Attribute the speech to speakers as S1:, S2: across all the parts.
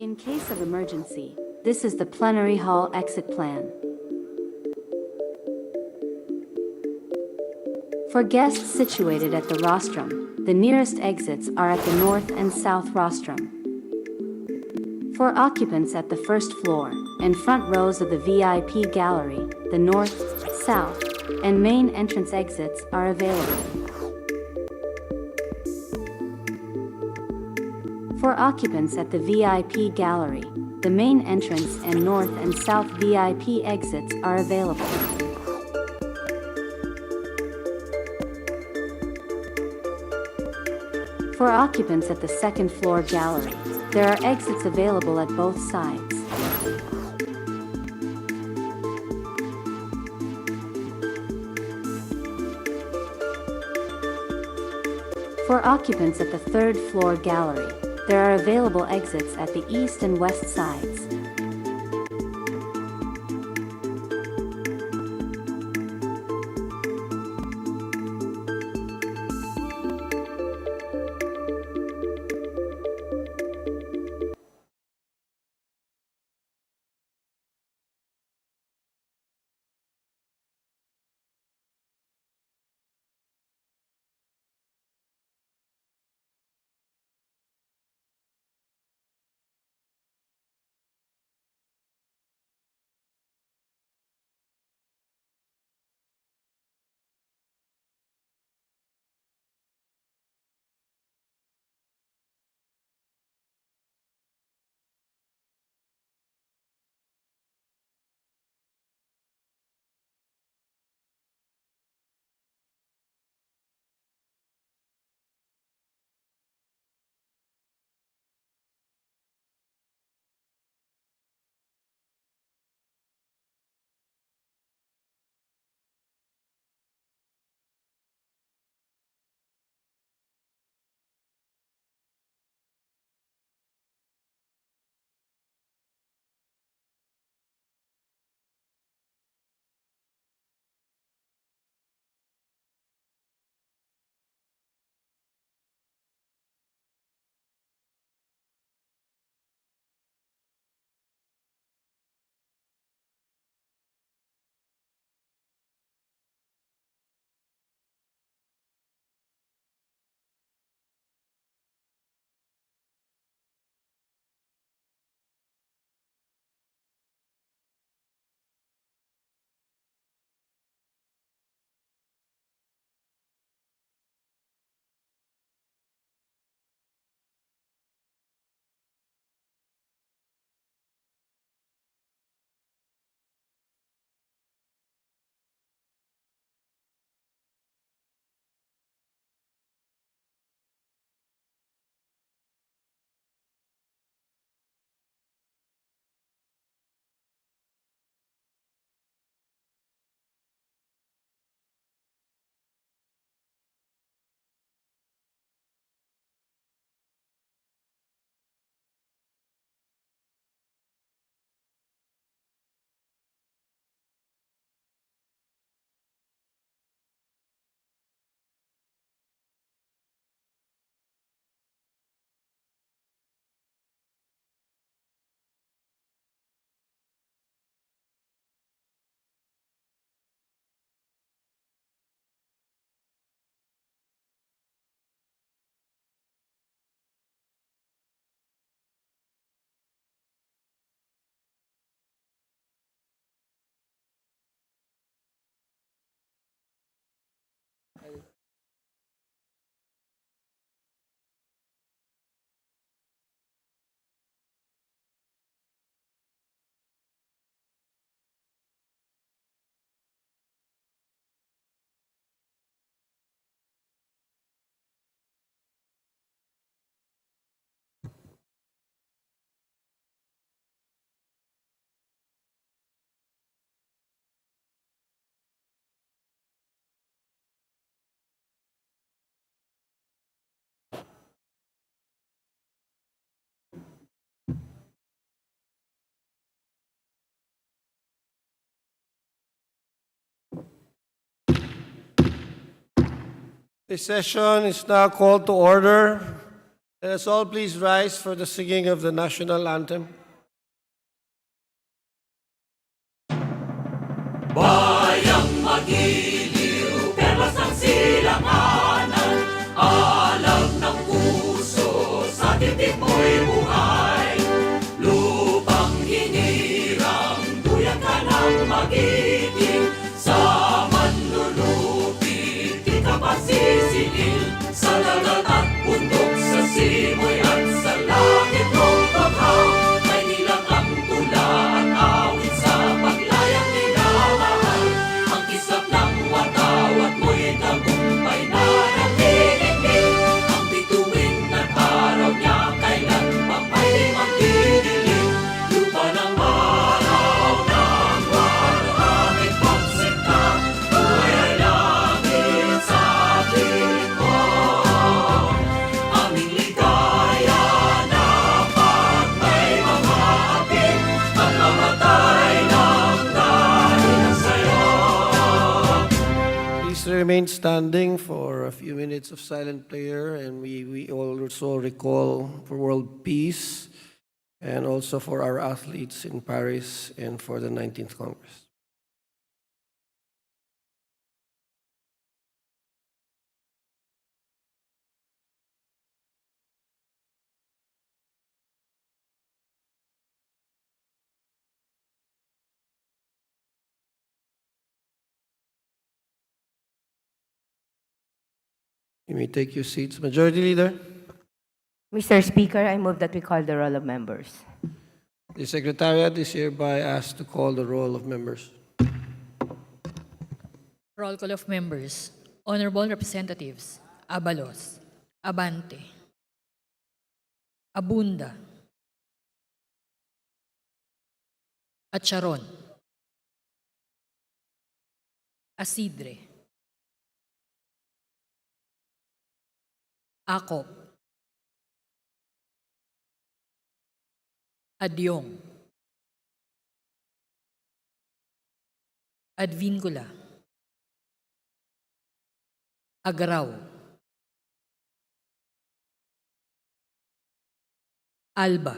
S1: In case of emergency, this is the plenary hall exit plan. For guests situated at the rostrum, the nearest exits are at the north and south rostrum. For occupants at the first floor and front rows of the VIP gallery, the north, south, and main entrance exits are available. For occupants at the VIP gallery, the main entrance and north and south VIP exits are available. For occupants at the second floor gallery, there are exits available at both sides. For occupants at the third floor gallery, there are available exits at the east and west sides.
S2: The session is now called to order. Let us all please rise for the singing of the national anthem.
S3: Bayang magiliw, perlas ng silanganan, alam ng puso, sa titik mo'y buhay. Lupang hinirang, duyan ka ng magiting, sa manlulupig, di ka masisingil. Sa dagat at bundok, sa simoy at sa langit mong baghaw, may nilang ang tula at awit sa paglayang minamahal. Ang kislap ng watawat mo'y tagumpay na nagtitigil. Ang bituin at araw niya kailan pa may di magdidilim. Lupa ng araw ng walamig pagsinta, buhay ay langit sa piling mo. Aming ligaya na pag may mga ating at mamatay ng dahil sa'yo.
S2: Please remain standing for a few minutes of silent prayer, and we also recall for world peace and also for our athletes in Paris and for the 19th Congress. You may take your seats. Majority Leader,
S4: Mr. Speaker, I move that we call the roll of members.
S2: the Secretariat is hereby asked to call the roll of members.
S5: Roll call of members. Honorable Representatives Abalos, Abante, Abunda, Acharon, Asidre, Acop, Adyong, Advincula, Agaraw, Alba,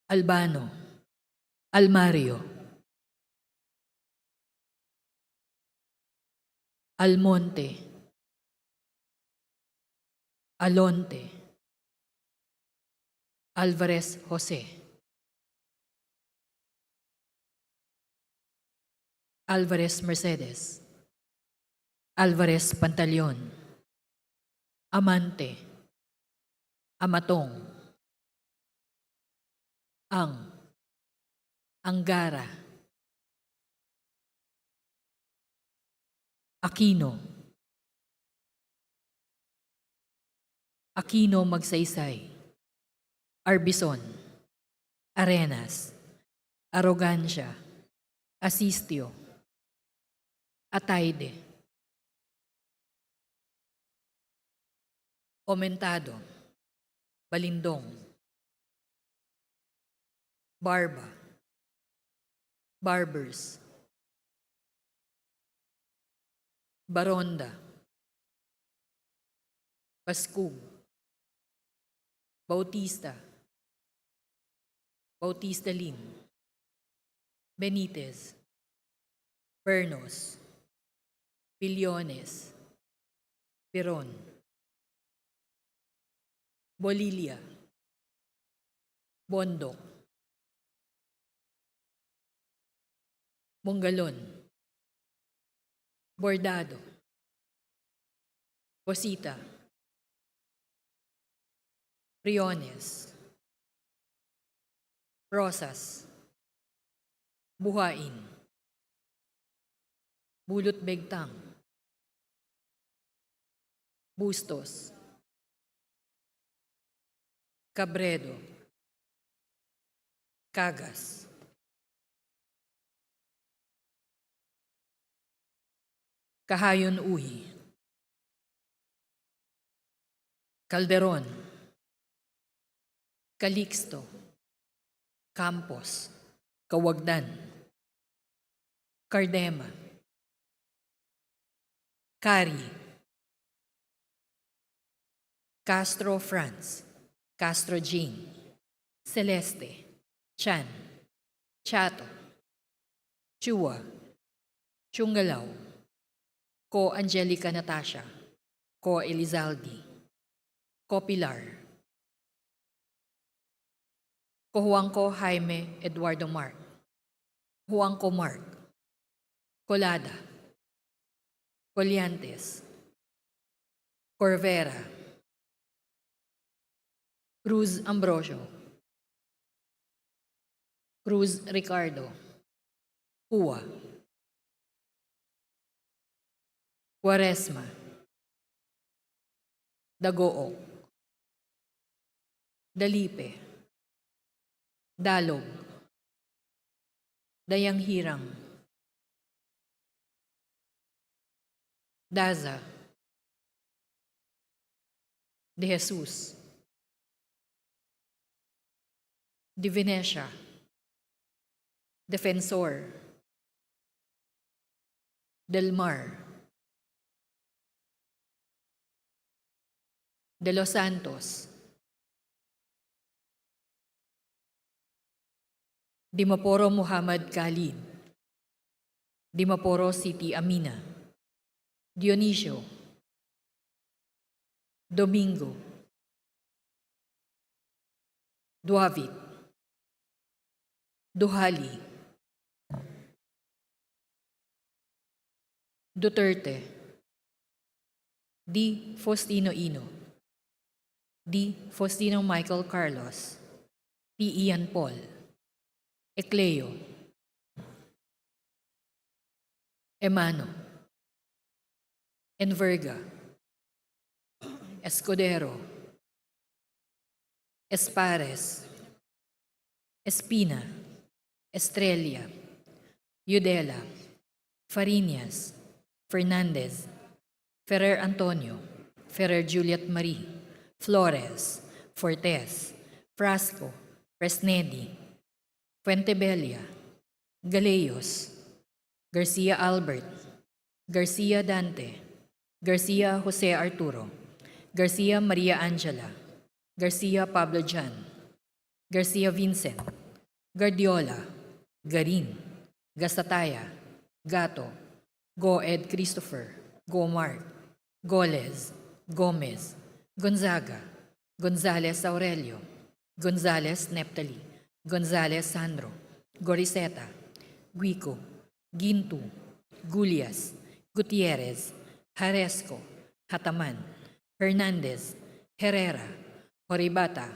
S5: Albano, Almario, Almonte, Alonte, Alvarez Jose, Alvarez Mercedes, Alvarez Pantaleon, Amante, Amatong, Angara, Aquino, Aquino Magsaysay, Arbison, Arenas, Arrogancia, Asistio, Ataide, Omentado, Balindong, Barba, Barbers, Baronda, Pascug, Bautista, Bautista Lim, Benitez, Bernos, Billones, Peron, Bolilia, Bondok, Mongalon, Bordado, Cosita, Briones, Rosas, Buhain, Bulot Begtang, Bustos, Cabredo, Cagas, Kahayon Uhi, Calderon, Calixto, Campos, Kawagdan, Cardema, Cari, Castro Franz, Castro Jean, Celeste, Chan, Chato, Chua, Chungalaw, Ko Angelica Natasha, Ko Elizalde, Ko Pilar, Ko Juanco Jaime Eduardo Mark, Juanco Mark, Colada, Coliantes, Corvera, Cruz Ambrosio, Cruz Ricardo, Hua, Quaresma, Dagook, Dalipe, Dalog, Dayanghirang, Daza, De Jesus, De Venecia, Defensor, Del Mar, De Los Santos, Dimaporo Muhammad Khalid, Dimaporo City Amina, Dionisio, Domingo, Duavit, Duhali, Duterte, D. Faustino Ino, D. Faustino Michael Carlos, P. Ian Paul, Ecleo, Emano, Enverga, Escudero, Espares, Espina, Estrella, Yudela, Fariñas, Fernandez, Ferrer Antonio, Ferrer Juliet Marie, Flores, Fortes, Frasco, Fresnedi, Fuentebella, Galeyos, Garcia Albert, Garcia Dante, Garcia Jose Arturo, Garcia Maria Angela, Garcia Pablo Jan, Garcia Vincent, Guardiola, Garin, Gasataya, Gato, Goed Christopher, Gomar, Goles, Gomez, Gonzaga, Gonzales Aurelio, Gonzales Neptali, Gonzales Sandro, Goriseta, Guico, Gintu, Gulias, Gutierrez, Jaresco, Hataman, Hernandez, Herrera, Horibata,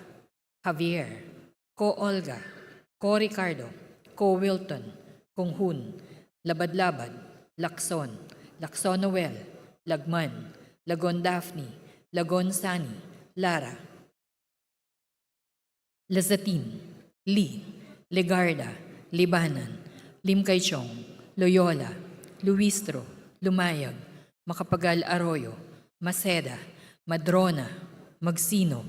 S5: Javier, Ko Olga, Ko Ricardo, Ko Wilton, Konghun, Labad-Labad, Lacson, Lacson Noel, Lagman, Lagon Daphne, Lagon Sani, Lara, Lazatin, Lee, Legarda, Libanan, Limkaychong, Loyola, Luistro, Lumayag, Makapagal Arroyo, Maceda, Madrona, Magsino,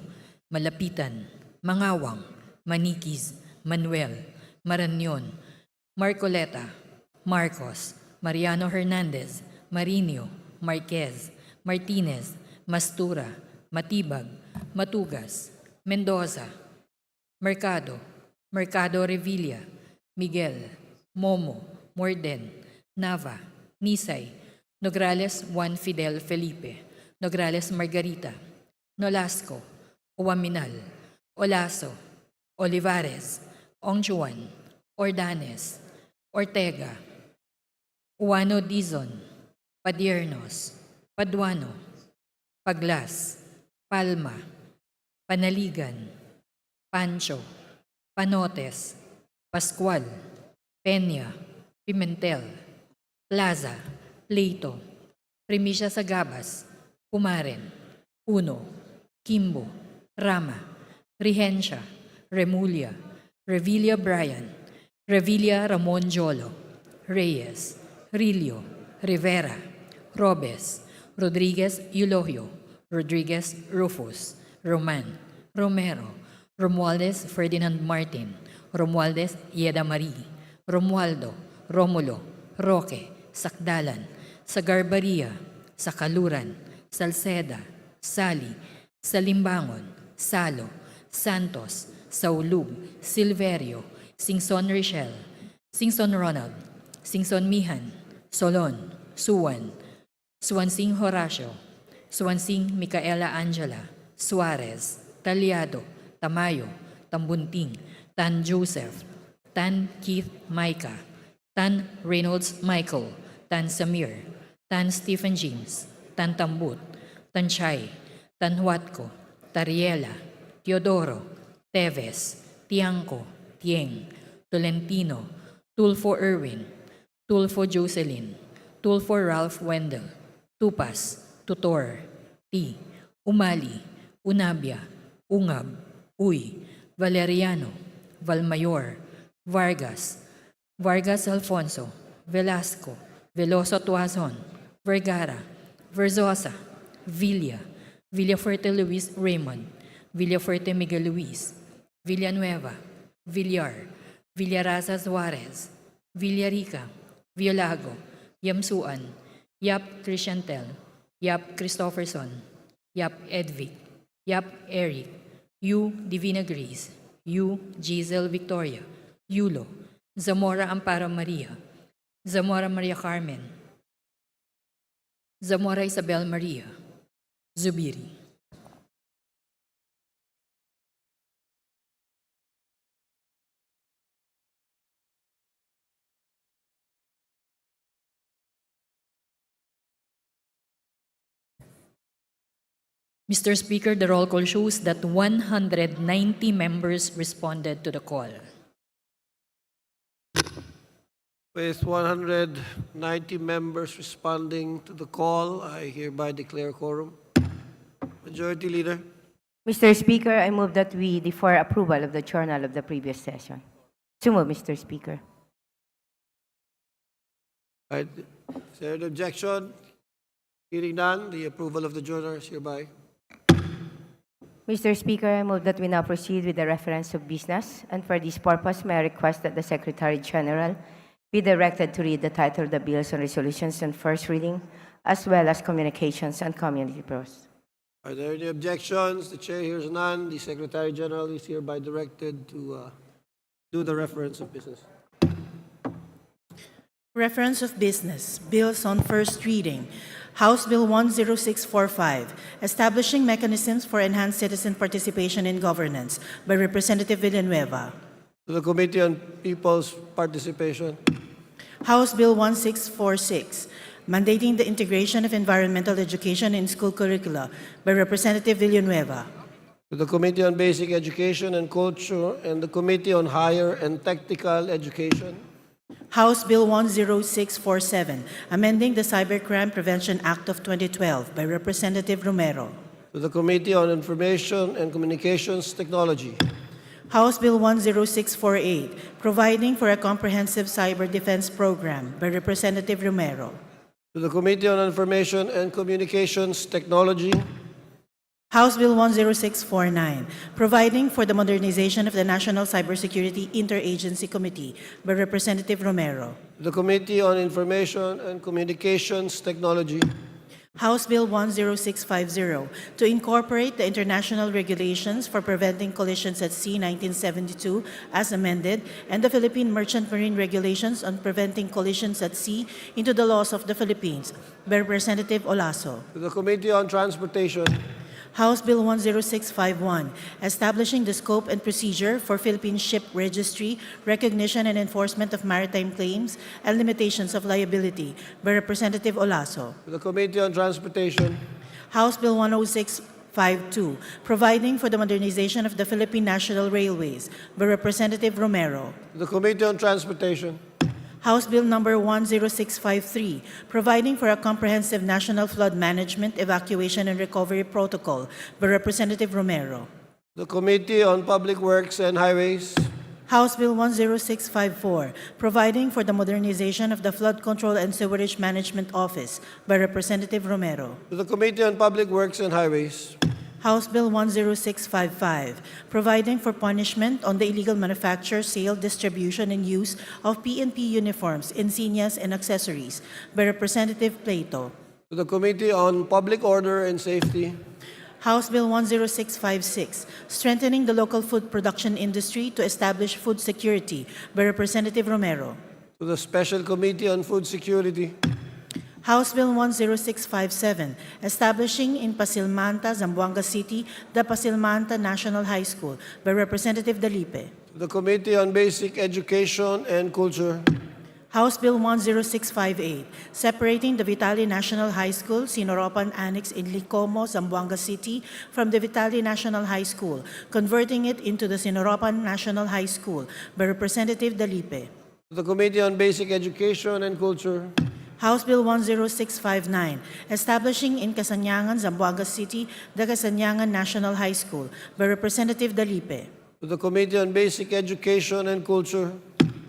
S5: Malapitan, Mangawang, Manikis, Manuel, Maranyon, Marcoleta, Marcos, Mariano Hernandez, Marinio, Marquez, Martinez, Mastura, Matibag, Matugas, Mendoza, Mercado, Mercado Revilla, Miguel, Momo, Morden, Nava, Nisay, Nograles Juan Fidel Felipe, Nograles Margarita, Nolasco, Uwaminal, Olaso, Olivares, Ongjuan, Ordanes, Ortega, Uano Dizon, Padiernos, Paduano, Paglas, Palma, Panaligan, Pancho, Panotes, Pascual, Peña, Pimentel, Plaza, Pleito, Primicia Sagabas, Pumaren, Uno, Kimbo, Rama, Regencia, Remulia, Revilla Brian, Revilla Ramon Jolo, Reyes, Rilio, Rivera, Robes, Rodriguez Eulogio, Rodriguez Rufus, Roman, Romero, Romualdez Ferdinand Martin, Romualdez Yeda Marie, Romualdo, Romulo, Roque, Sakdalan, Sagarbaria, Sakaluran, Salceda, Sali, Salimbangon, Salo, Santos, Saulub, Silverio, Singson Richel, Singson Ronald, Singson Mihan, Solon, Suwan, Suwansing Horacio, Suwansing Micaela Angela, Suarez, Talyado, Tamayo, Tambunting, Tan Joseph, Tan Keith Micah, Tan Reynolds Michael, Tan Samir, Tan Stephen James, Tan Tambut, Tan Chay, Tan Huatco, Tariela, Teodoro, Teves, Tiangco, Tieng, Tolentino, Tulfo Irwin, Tulfo Jocelyn, Tulfo Ralph Wendell, Tupas, Tutor, T, Umali, Unabia, Ungab, Uy, Valeriano, Valmayor, Vargas, Vargas Alfonso, Velasco, Veloso Tuazon, Vergara, Verzosa, Villa, Villafuerte Luis Raymond, Villafuerte Miguel Luis, Villanueva, Villar, Villaraza Suarez, Villarica, Violago, Yamsuan, Yap Christiantel, Yap Christopherson, Yap Edvic, Yap Eric, Yu Divina Grace, Yu Giselle Victoria, Yulo, Zamora Amparo Maria, Zamora Maria Carmen, Zamora Isabel Maria, Zubiri. Mr. Speaker, the roll call shows that 190 members responded to the call.
S2: With 190 members responding to the call, I hereby declare quorum. Majority Leader.
S4: Mr. Speaker, I move that we defer approval of the journal of the previous session. So move, Mr. Speaker.
S2: Right. Is there an objection? Hearing none, the approval of the journal is hereby.
S4: Mr. Speaker, I move that we now proceed with the reference of business, and for this purpose, may I request that the Secretary General be directed to read the title of the bills and resolutions on first reading, as well as communications and community pros.
S2: Are there any objections? The chair hears none. The Secretary General is hereby directed to do the reference of business.
S6: Reference of business, bills on first reading. House Bill 10645, establishing mechanisms for enhanced citizen participation in governance, by Representative Villanueva.
S2: To the Committee on People's Participation.
S6: House Bill 1646, mandating the integration of environmental education in school curricula, by Representative Villanueva.
S2: To the Committee on Basic Education and Culture and the Committee on Higher and Technical Education.
S6: House Bill 10647, amending the Cybercrime Prevention Act of 2012, by Representative Romero.
S2: To the Committee on Information and Communications Technology.
S6: House Bill 10648, providing for a comprehensive cyber defense program, by Representative Romero.
S2: To the Committee on Information and Communications Technology.
S6: House Bill 10649, providing for the modernization of the National Cybersecurity Interagency Committee, by Representative Romero.
S2: To the Committee on Information and Communications Technology.
S6: House Bill 10650, to incorporate the international regulations for preventing collisions at sea 1972 as amended, and the Philippine Merchant Marine Regulations on preventing collisions at sea into the laws of the Philippines, by Representative Olaso.
S2: To the Committee on Transportation.
S6: House Bill 10651, establishing the scope and procedure for Philippine Ship Registry, recognition and enforcement of maritime claims, and limitations of liability, by Representative Olaso.
S2: To the Committee on Transportation.
S6: House Bill 10652, providing for the modernization of the Philippine National Railways, by Representative Romero.
S2: To the Committee on Transportation.
S6: House Bill number 10653, providing for a comprehensive national flood management, evacuation, and recovery protocol, by Representative Romero.
S2: The Committee on Public Works and Highways.
S6: House Bill 10654, providing for the modernization of the Flood Control and Sewerage Management Office, by Representative Romero.
S2: To the Committee on Public Works and Highways.
S6: House Bill 10655, providing for punishment on the illegal manufacture, sale, distribution, and use of PNP uniforms, insignias, and accessories, by Representative Plato.
S2: To the Committee on Public Order and Safety.
S6: House Bill 10656, strengthening the local food production industry to establish food security, by Representative Romero.
S2: To the Special Committee on Food Security.
S6: House Bill 10657, establishing in Pasilmanta, Zamboanga City, the Pasilmanta National High School, by Representative Dalipe.
S2: To the Committee on Basic Education and Culture.
S6: House Bill 10658, separating the Vitali National High School, Sinoropan Annex in Licomo, Zamboanga City, from the Vitali National High School, converting it into the Sinoropan National High School, by Representative Dalipe.
S2: To the Committee on Basic Education and Culture.
S6: House Bill 10659, establishing in Casanyangan, Zamboanga City, the Casanyangan National High School, by Representative Dalipe.
S2: To the Committee on Basic Education and Culture.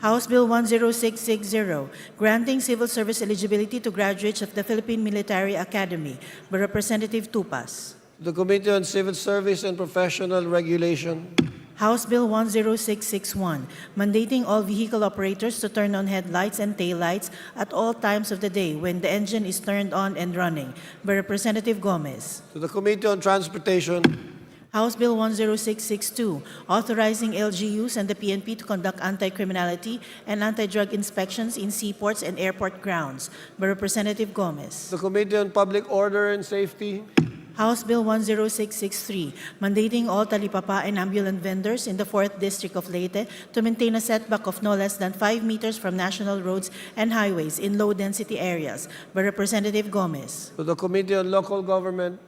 S6: House Bill 10660, granting civil service eligibility to graduates of the Philippine Military Academy, by Representative Tupas.
S2: To the Committee on Civil Service and Professional Regulation.
S6: House Bill 10661, mandating all vehicle operators to turn on headlights and taillights at all times of the day when the engine is turned on and running, by Representative Gomez.
S2: To the Committee on Transportation.
S6: House Bill 10662, authorizing LGUs and the PNP to conduct anti-criminality and anti-drug inspections in seaports and airport grounds, by Representative Gomez.
S2: To the Committee on Public Order and Safety.
S6: House Bill 10663, mandating all talipapa and ambulant vendors in the 4th District of Leyte to maintain a setback of no less than 5 meters from national roads and highways in low-density areas, by Representative Gomez.
S2: To the Committee on Local Government.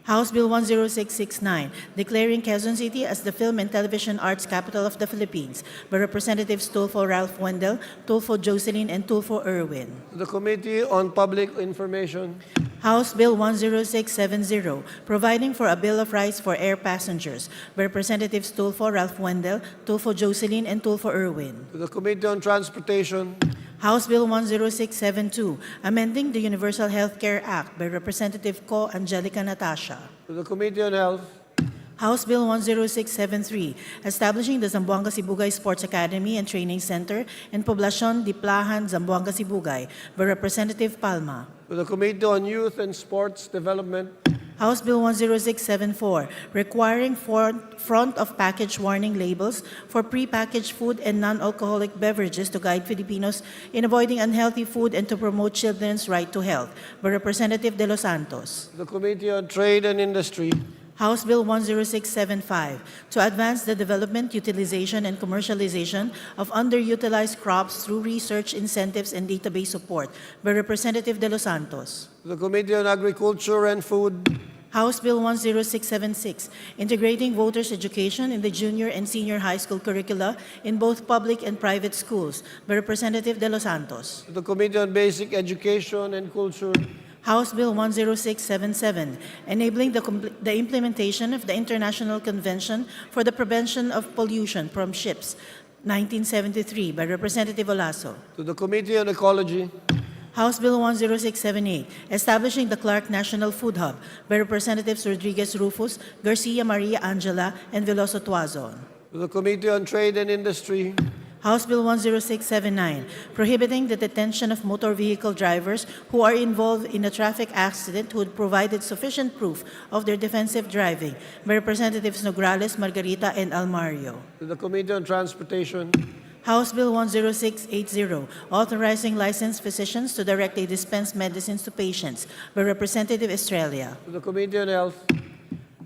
S6: House Bill 10669, declaring Quezon City as the film and television arts capital of the Philippines, by Representatives Tulfo Ralph Wendell, Tulfo Jocelyn, and Tulfo Irwin.
S2: To the Committee on Public Information.
S6: House Bill 10670, providing for a Bill of Rights for air passengers, by Representatives Tulfo Ralph Wendell, Tulfo Jocelyn, and Tulfo Irwin.
S2: To the Committee on Transportation.
S6: House Bill 10672, amending the Universal Health Care Act, by Representative Co. Angelica Natasha.
S2: To the Committee on Health.
S6: House Bill 10673, establishing the Zamboanga Sibugay Sports Academy and Training Center in Poblacion de Plahan, Zamboanga Sibugay, by Representative Palma.
S2: To the Committee on Youth and Sports Development.
S6: House Bill 10674, requiring front-of-package warning labels for prepackaged food and non-alcoholic beverages to guide Filipinos in avoiding unhealthy food and to promote children's right to health, by Representative De Los Santos.
S2: To the Committee on Trade and Industry.
S6: House Bill 10675, to advance the development, utilization, and commercialization of underutilized crops through research, incentives, and database support, by Representative De Los Santos.
S2: To the Committee on Agriculture and Food.
S6: House Bill 10676, integrating voters' education in the junior and senior high school curricula in both public and private schools, by Representative De Los Santos.
S2: To the Committee on Basic Education and Culture.
S6: House Bill 10677, enabling the implementation of the International Convention for the Prevention of Pollution from Ships, 1973, by Representative Olaso.
S2: To the Committee on Ecology.
S6: House Bill 10678, establishing the Clark National Food Hub, by Representatives Rodriguez Rufus, Garcia Maria Angela, and Veloso Tuazon.
S2: To the Committee on Trade and Industry.
S6: House Bill 10679, prohibiting the detention of motor vehicle drivers who are involved in a traffic accident who had provided sufficient proof of their defensive driving, by Representatives Nograles, Margarita, and Almario.
S2: To the Committee on Transportation.
S6: House Bill 10680, authorizing licensed physicians to directly dispense medicines to patients, by Representative Estrella.
S2: To the Committee on Health.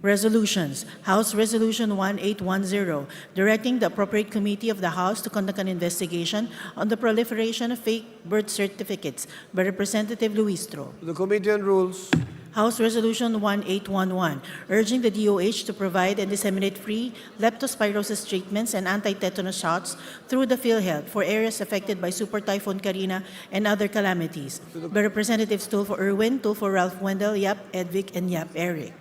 S6: Resolutions. House Resolution 1810, directing the appropriate committee of the House to conduct an investigation on the proliferation of fake birth certificates, by Representative Luistro.
S2: To the Committee on Rules.
S6: House Resolution 1811, urging the DOH to provide and disseminate free leptospirosis treatments and anti-tetanus shots through the PhilHealth for areas affected by Super Typhoon Karina and other calamities, by Representatives Tulfo Irwin, Tulfo Ralph Wendell, Yap Edvic, and Yap Eric.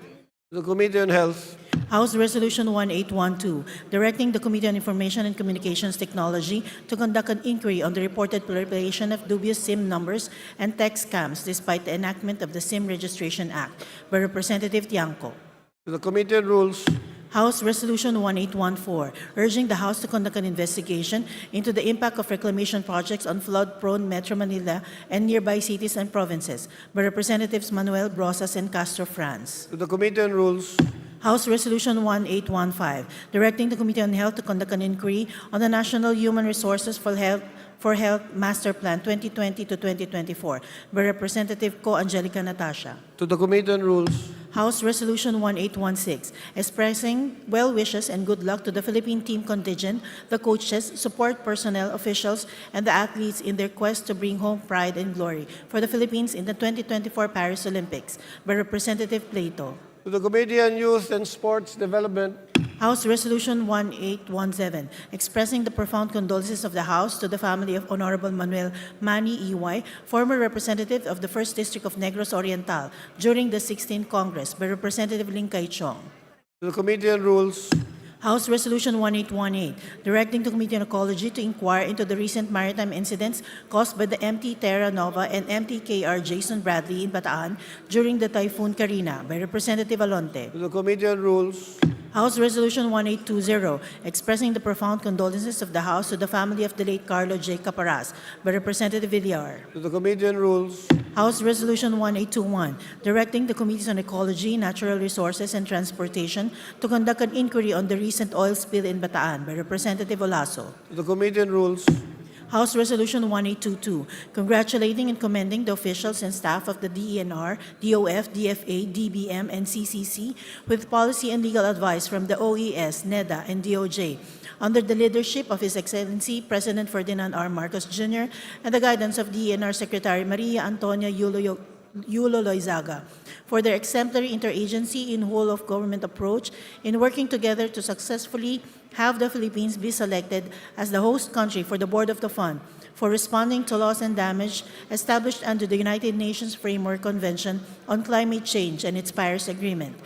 S2: To the Committee on Health.
S6: House Resolution 1812, directing the Committee on Information and Communications Technology to conduct an inquiry on the reported proliferation of dubious SIM numbers and text scams despite the enactment of the SIM Registration Act, by Representative Tiangco.
S2: To the Committee on Rules.
S6: House Resolution 1814, urging the House to conduct an investigation into the impact of reclamation projects on flood-prone Metro Manila and nearby cities and provinces, by Representatives Manuel Brosas and Castro Franz.
S2: To the Committee on Rules.
S6: House Resolution 1815, directing the Committee on Health to conduct an inquiry on the National Human Resources for Health Master Plan 2020 to 2024, by Representative Co. Angelica Natasha.
S2: To the Committee on Rules.
S6: House Resolution 1816, expressing well wishes and good luck to the Philippine team contingent, the coaches, support personnel, officials, and the athletes in their quest to bring home pride and glory for the Philippines in the 2024 Paris Olympics, by Representative Plato.
S2: To the Committee on Youth and Sports Development.
S6: House Resolution 1817, expressing the profound condolences of the House to the family of Honorable Manuel Manny E.Y., former representative of the 1st District of Negros Oriental during the 16th Congress, by Representative Ling Kai-chong.
S2: To the Committee on Rules.
S6: House Resolution 1818, directing the Committee on Ecology to inquire into the recent maritime incidents caused by the MT Terra Nova and MT-KR Jason Bradley in Bataan during the Typhoon Karina, by Representative Alonte.
S2: To the Committee on Rules.
S6: House Resolution 1820, expressing the profound condolences of the House to the family of the late Carlo J. Caparas, by Representative Villar.
S2: To the Committee on Rules.
S6: House Resolution 1821, directing the Committees on Ecology, Natural Resources, and Transportation to conduct an inquiry on the recent oil spill in Bataan, by Representative Olaso.
S2: To the Committee on Rules.
S6: House Resolution 1822, congratulating and commending the officials and staff of the DENR, DOF, DFA, DBM, and CCC with policy and legal advice from the OES, NEDA, and DOJ, under the leadership of His Excellency President Ferdinand R. Marcos Jr. and the guidance of DENR Secretary Maria Antonia Yulo Loizaga, for their exemplary interagency in whole-of-government approach in working together to successfully have the Philippines be selected as the host country for the Board of the Fund for responding to loss and damage established under the United Nations Framework Convention on Climate Change and its Paris Agreement,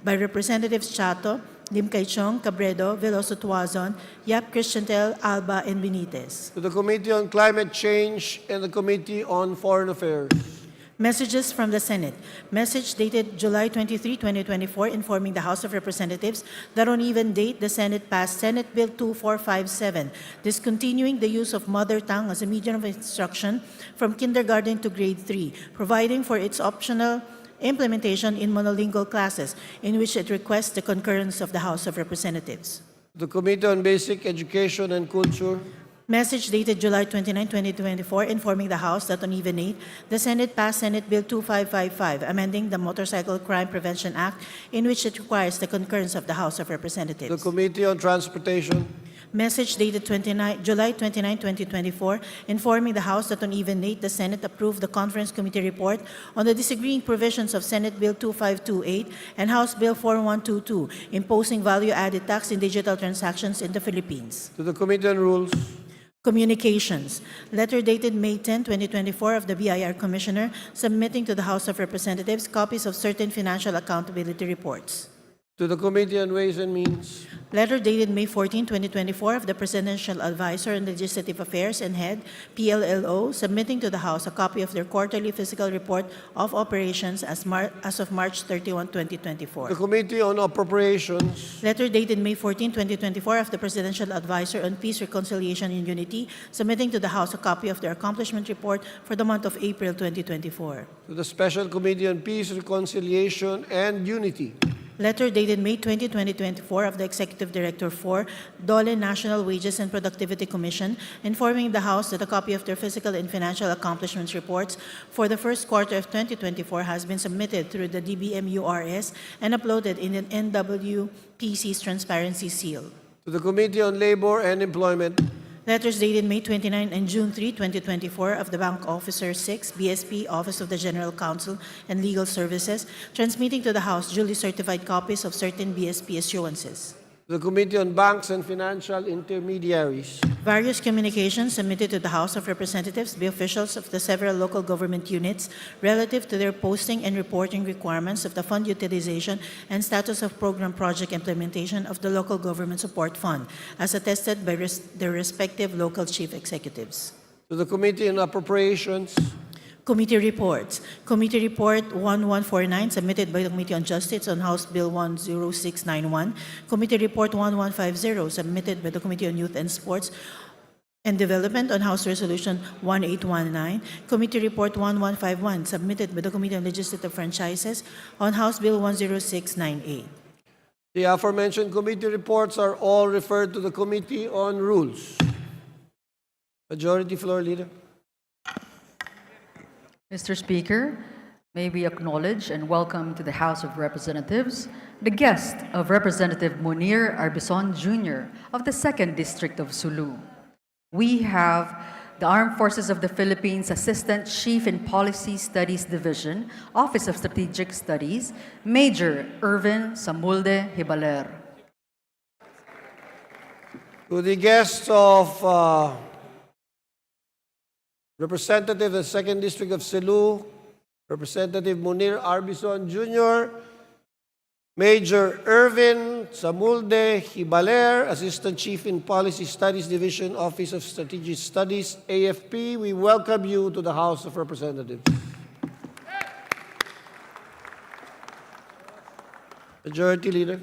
S6: by Representatives Chato, Lim Kai-chong, Cabredo, Veloso Tuazon, Yap Christiantel, Alba, and Benitez.
S2: To the Committee on Climate Change and the Committee on Foreign Affairs.
S6: Messages from the Senate. Message dated July 23, 2024, informing the House of Representatives that on even date, the Senate passed Senate Bill 2457, discontinuing the use of mother tongue as a medium of instruction from kindergarten to grade 3, providing for its optional implementation in monolingual classes, in which it requests the concurrence of the House of Representatives.
S2: The Committee on Basic Education and Culture.
S6: Message dated July 29, 2024, informing the House that on even 8, the Senate passed Senate Bill 2555, amending the Motorcycle Crime Prevention Act, in which it requires the concurrence of the House of Representatives.
S2: The Committee on Transportation.
S6: Message dated July 29, 2024, informing the House that on even 8, the Senate approved the Conference Committee report on the disagreeing provisions of Senate Bill 2528 and House Bill 4122, imposing value-added tax in digital transactions in the Philippines.
S2: To the Committee on Rules.
S6: Communications. Letter dated May 10, 2024 of the BIR Commissioner submitting to the House of Representatives copies of certain financial accountability reports.
S2: To the Committee on Ways and Means.
S6: Letter dated May 14, 2024 of the Presidential Advisor on Legislative Affairs and Head, PLLO, submitting to the House a copy of their quarterly fiscal report of operations as of March 31, 2024.
S2: The Committee on Appropriations.
S6: Letter dated May 14, 2024 of the Presidential Advisor on Peace, Reconciliation, and Unity, submitting to the House a copy of their accomplishment report for the month of April 2024.
S2: To the Special Committee on Peace, Reconciliation, and Unity.
S6: Letter dated May 20, 2024 of the Executive Director for DOLE National Wages and Productivity Commission, informing the House that a copy of their fiscal and financial accomplishments reports for the first quarter of 2024 has been submitted through the DBM-URS and uploaded in an NWPC's Transparency Seal.
S2: To the Committee on Labor and Employment.
S6: Letters dated May 29 and June 3, 2024 of the Bank Officer 6, BSP, Office of the General Counsel and Legal Services, transmitting to the House duly certified copies of certain BSP issuances.
S2: The Committee on Banks and Financial Intermediaries.
S6: Various communications submitted to the House of Representatives by officials of the several local government units relative to their posting and reporting requirements of the fund utilization and status of program project implementation of the Local Government Support Fund, as attested by their respective local chief executives.
S2: To the Committee on Appropriations.
S6: Committee reports. Committee Report 1149, submitted by the Committee on Justice on House Bill 10691. Committee Report 1150, submitted by the Committee on Youth and Sports and Development on House Resolution 1819. Committee Report 1151, submitted by the Committee on Legislative Franchises on House Bill 10698.
S2: The aforementioned committee reports are all referred to the Committee on Rules. Majority Floor Leader.
S5: Mr. Speaker, may we acknowledge and welcome to the House of Representatives the guest of Representative Munir Arbison Jr. of the 2nd District of Sulu. We have the Armed Forces of the Philippines Assistant Chief in Policy Studies Division, Office of Strategic Studies, Major Irvin Samulde Hibaler.
S2: To the guests of Representative of the 2nd District of Cebu, Representative Munir Arbison Jr., Major Irvin Samulde Hibaler, Assistant Chief in Policy Studies Division, Office of Strategic Studies, AFP, we welcome you to the House of Representatives. Majority Leader.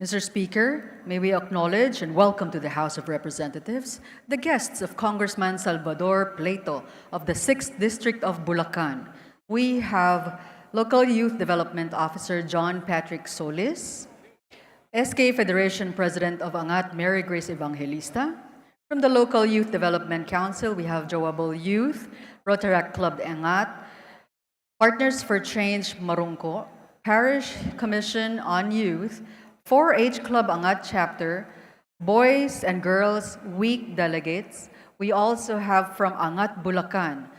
S5: Mr. Speaker, may we acknowledge and welcome to the House of Representatives the guests of Congressman Salvador Pleito of the 6th District of Bulacan. We have Local Youth Development Officer John Patrick Solis, SK Federation President of Angat Mary Grace Evangelista. From the Local Youth Development Council, we have Joable Youth, Rotaract Club Angat, Partners for Change Marungko, Parish Commission on Youth, 4-H Club Angat Chapter, Boys and Girls Week Delegates. We also have from Angat Bulacan,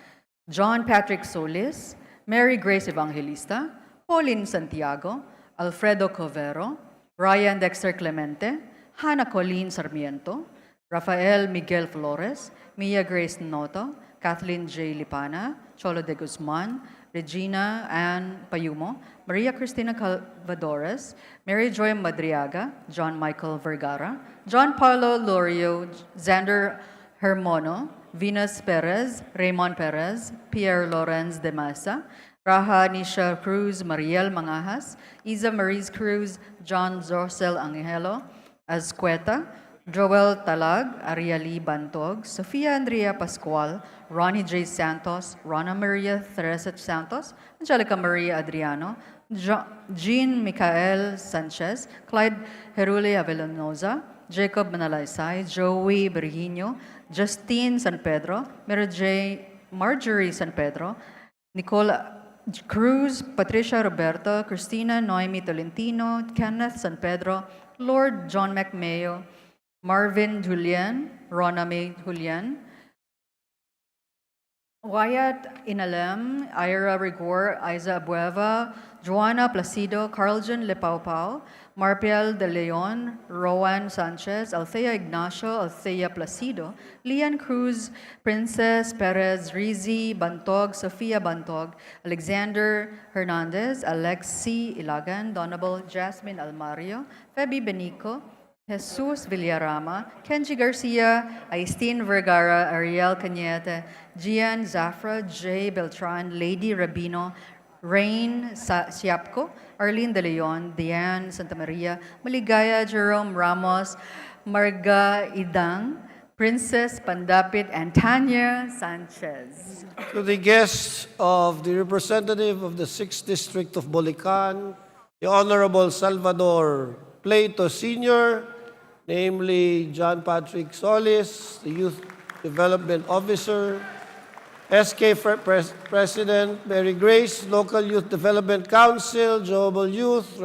S5: John Patrick Solis, Mary Grace Evangelista, Pauline Santiago, Alfredo Covero, Ryan Dexter Clemente, Hannah Colleen Sarmiento, Rafael Miguel Flores, Mia Grace Noto, Kathleen J. Lipana, Cholo de Guzman, Regina Ann Payumo, Maria Cristina Calvadores, Mary Joy Madriaga, John Michael Vergara, John Paulo Lorio, Xander Hermono, Venus Perez, Raymond Perez, Pierre Lorenz de Masa, Raha Nisha Cruz, Mariel Mangajas, Isa Maris Cruz, John Zorcel Angelo, Azcueta, Joel Talag, Ariali Bantog, Sofia Andrea Pascual, Ronnie J. Santos, Rona Maria Teresa Santos, Angelica Maria Adriano, Jean Micael Sanchez, Clyde Heruli Avellanoza, Jacob Manalaysay, Joey Bergino, Justine San Pedro, Marjorie San Pedro, Nicole Cruz, Patricia Roberto, Christina Noemi Tolentino, Kenneth San Pedro, Lord John McMayo, Marvin Julian, Rona May Julian, Wyatt Inalem, Ira Rigor, Isa Abueva, Joanna Placido, Carlton Lepaupau, Marpiel De Leon, Rowan Sanchez, Althea Ignacio, Althea Placido, Lian Cruz, Princess Perez Rizi, Bantog, Sofia Bantog, Alexander Hernandez, Alexi Ilagan, Donable Jasmine Almario, Feby Benico, Jesus Villarama, Kenji Garcia, Aistine Vergara, Ariel Cañete, Gian Zafra, J. Beltran, Lady Rabino, Rain Siapco, Arlene De Leon, Diane Santa Maria, Maligaya Jerome Ramos, Marga Idang, Princess Pandapit, and Tanya Sanchez.
S2: To the guests of the representative of the 6th District of Bulacan, the Honorable Salvador Pleito Sr., namely John Patrick Solis, the Youth Development Officer, SK President Mary Grace, Local Youth Development Council, Joable Youth,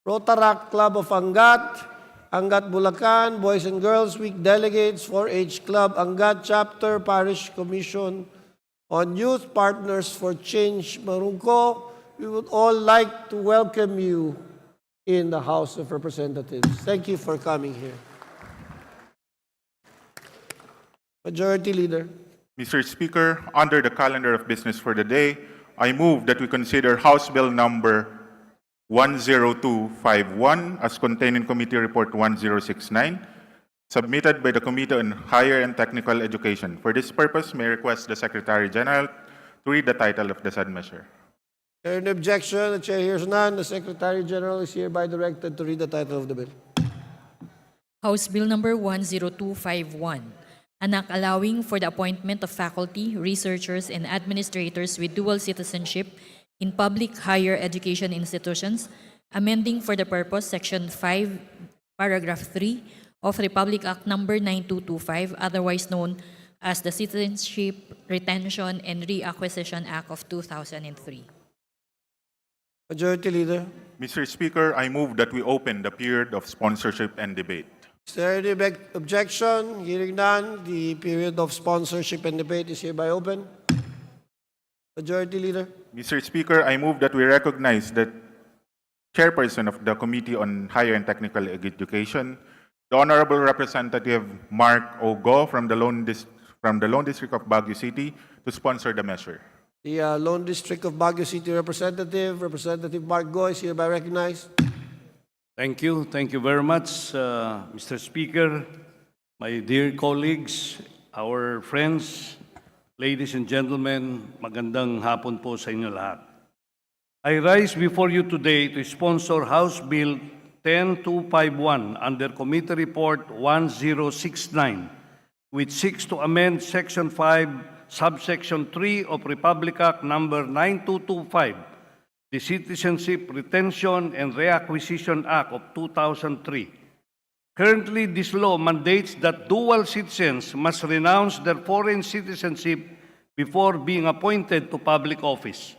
S2: Rotaract Club of Angat, Angat Bulacan, Boys and Girls Week Delegates, 4-H Club Angat Chapter, Parish Commission on Youth, Partners for Change Marungko. We would all like to welcome you in the House of Representatives. Thank you for coming here. Majority Leader.
S7: Mr. Speaker, under the calendar of business for the day, I move that we consider House Bill number 10251 as contained in Committee Report 1069, submitted by the Committee on Higher and Technical Education. For this purpose, may I request the Secretary General to read the title of the said measure.
S2: Hearing no objection, the chair hears none. The Secretary General is hereby directed to read the title of the bill.
S8: House Bill Number 10251, an act allowing for the appointment of faculty, researchers, and administrators with dual citizenship in public higher education institutions, amending for the purpose Section 5, Paragraph 3 of Republic Act Number 9225, otherwise known as the Citizenship, Retention, and Reacquisition Act of 2003.
S2: Majority Leader.
S7: Mr. Speaker, I move that we open the period of sponsorship and debate.
S2: Is there any objection? Hearing none, the period of sponsorship and debate is hereby open. Majority Leader.
S7: Mr. Speaker, I move that we recognize the Chairperson of the Committee on Higher and Technical Education, the Honorable Representative Mark Ogo from the Lone District of Baguio City, to sponsor the measure.
S2: The Lone District of Baguio City Representative, Representative Mark Go, is hereby recognized.
S9: Thank you. Thank you very much, Mr. Speaker, my dear colleagues, our friends, ladies and gentlemen, magandang hapon po sa inyo lahat. I rise before you today to sponsor House Bill 10251 under Committee Report 1069, which seeks to amend Section 5, Subsection 3 of Republic Act Number 9225, the Citizenship, Retention, and Reacquisition Act of 2003. Currently, this law mandates that dual citizens must renounce their foreign citizenship before being appointed to public office.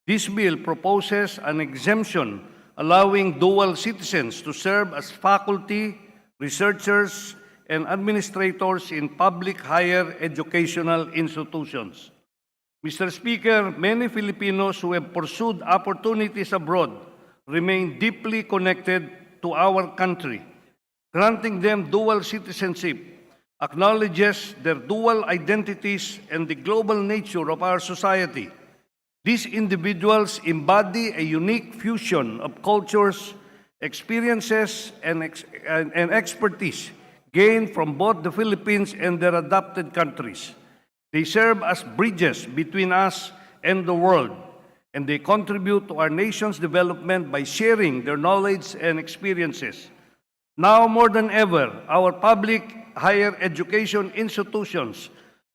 S9: This bill proposes an exemption allowing dual citizens to serve as faculty, researchers, and administrators in public higher educational institutions. Mr. Speaker, many Filipinos who have pursued opportunities abroad remain deeply connected to our country. Granting them dual citizenship acknowledges their dual identities and the global nature of our society. These individuals embody a unique fusion of cultures, experiences, and expertise gained from both the Philippines and their adopted countries. They serve as bridges between us and the world, and they contribute to our nation's development by sharing their knowledge and experiences. Now more than ever, our public higher education institutions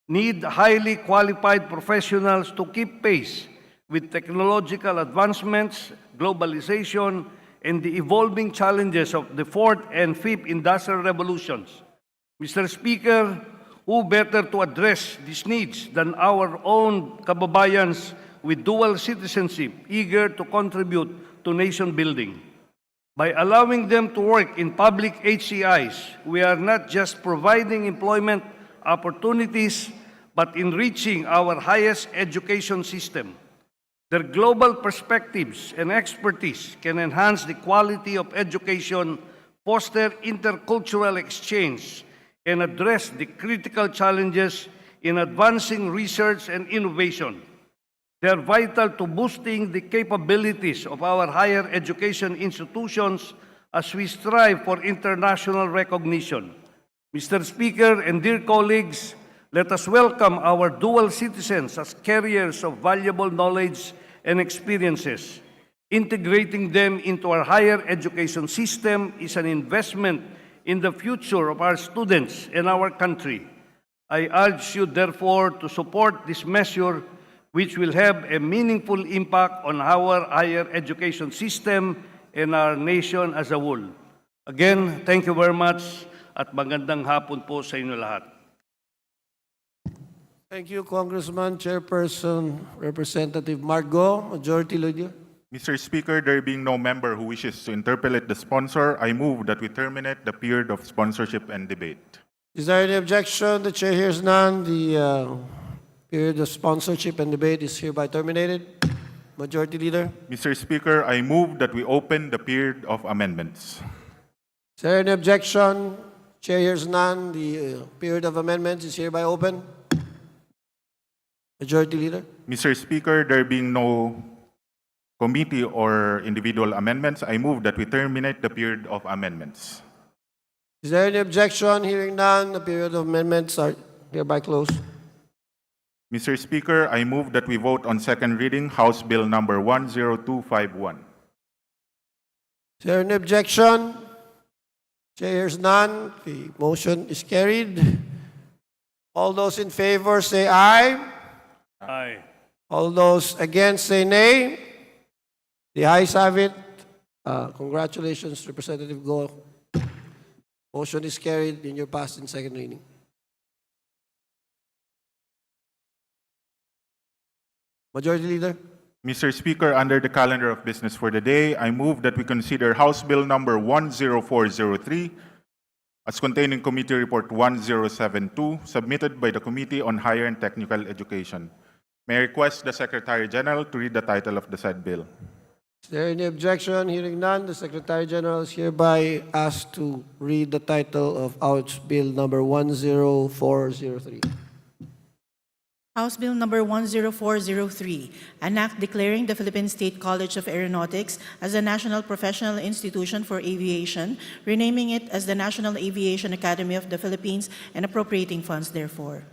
S9: need highly qualified professionals to keep pace with technological advancements, globalization, and the evolving challenges of the fourth and fifth industrial revolutions. Mr. Speaker, who better to address these needs than our own kababayans with dual citizenship, eager to contribute to nation building? By allowing them to work in public HCIs, we are not just providing employment opportunities, but enriching our highest education system. Their global perspectives and expertise can enhance the quality of education, foster intercultural exchange, and address the critical challenges in advancing research and innovation. They are vital to boosting the capabilities of our higher education institutions as we strive for international recognition. Mr. Speaker and dear colleagues, let us welcome our dual citizens as carriers of valuable knowledge and experiences. Integrating them into our higher education system is an investment in the future of our students and our country. I urge you, therefore, to support this measure, which will have a meaningful impact on our higher education system and our nation as a whole. Again, thank you very much at magandang hapon po sa inyo lahat.
S2: Thank you, Congressman. Chairperson, Representative Mark Go, Majority Leader.
S7: Mr. Speaker, there being no member who wishes to interpolate the sponsor, I move that we terminate the period of sponsorship and debate.
S2: Is there any objection? The chair hears none. The period of sponsorship and debate is hereby terminated. Majority Leader.
S7: Mr. Speaker, I move that we open the period of amendments.
S2: Is there any objection? Chair hears none. The period of amendments is hereby open. Majority Leader.
S7: Mr. Speaker, there being no committee or individual amendments, I move that we terminate the period of amendments.
S2: Is there any objection? Hearing none, the period of amendments are hereby closed.
S7: Mr. Speaker, I move that we vote on second reading House Bill number 10251.
S2: Is there any objection? Chair hears none. The motion is carried. All those in favor say aye.
S9: Aye.
S2: All those against say nay. The ayes have it. Congratulations, Representative Go. Motion is carried and you're passed in second reading. Majority Leader.
S7: Mr. Speaker, under the calendar of business for the day, I move that we consider House Bill number 10403 as contained in Committee Report 1072, submitted by the Committee on Higher and Technical Education. May I request the Secretary General to read the title of the said bill.
S2: Is there any objection? Hearing none, the Secretary General is hereby asked to read the title of House Bill number 10403.
S6: House Bill number 10403, an act declaring the Philippine State College of Aeronautics as a national professional institution for aviation, renaming it as the National Aviation Academy of the Philippines, and appropriating funds therefore.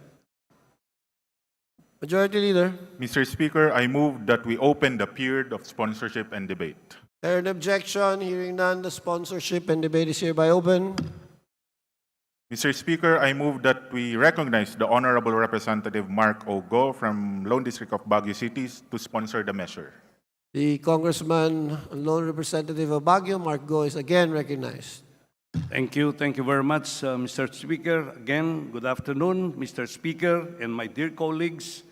S2: Majority Leader.
S7: Mr. Speaker, I move that we open the period of sponsorship and debate.
S2: Is there an objection? Hearing none, the sponsorship and debate is hereby open.
S7: Mr. Speaker, I move that we recognize the Honorable Representative Mark Ogo from Lone District of Baguio City to sponsor the measure.
S2: The Congressman and Lone Representative of Baguio, Mark Go, is again recognized.
S9: Thank you very much, Mr. Speaker. Again, good afternoon, Mr. Speaker and my dear colleagues.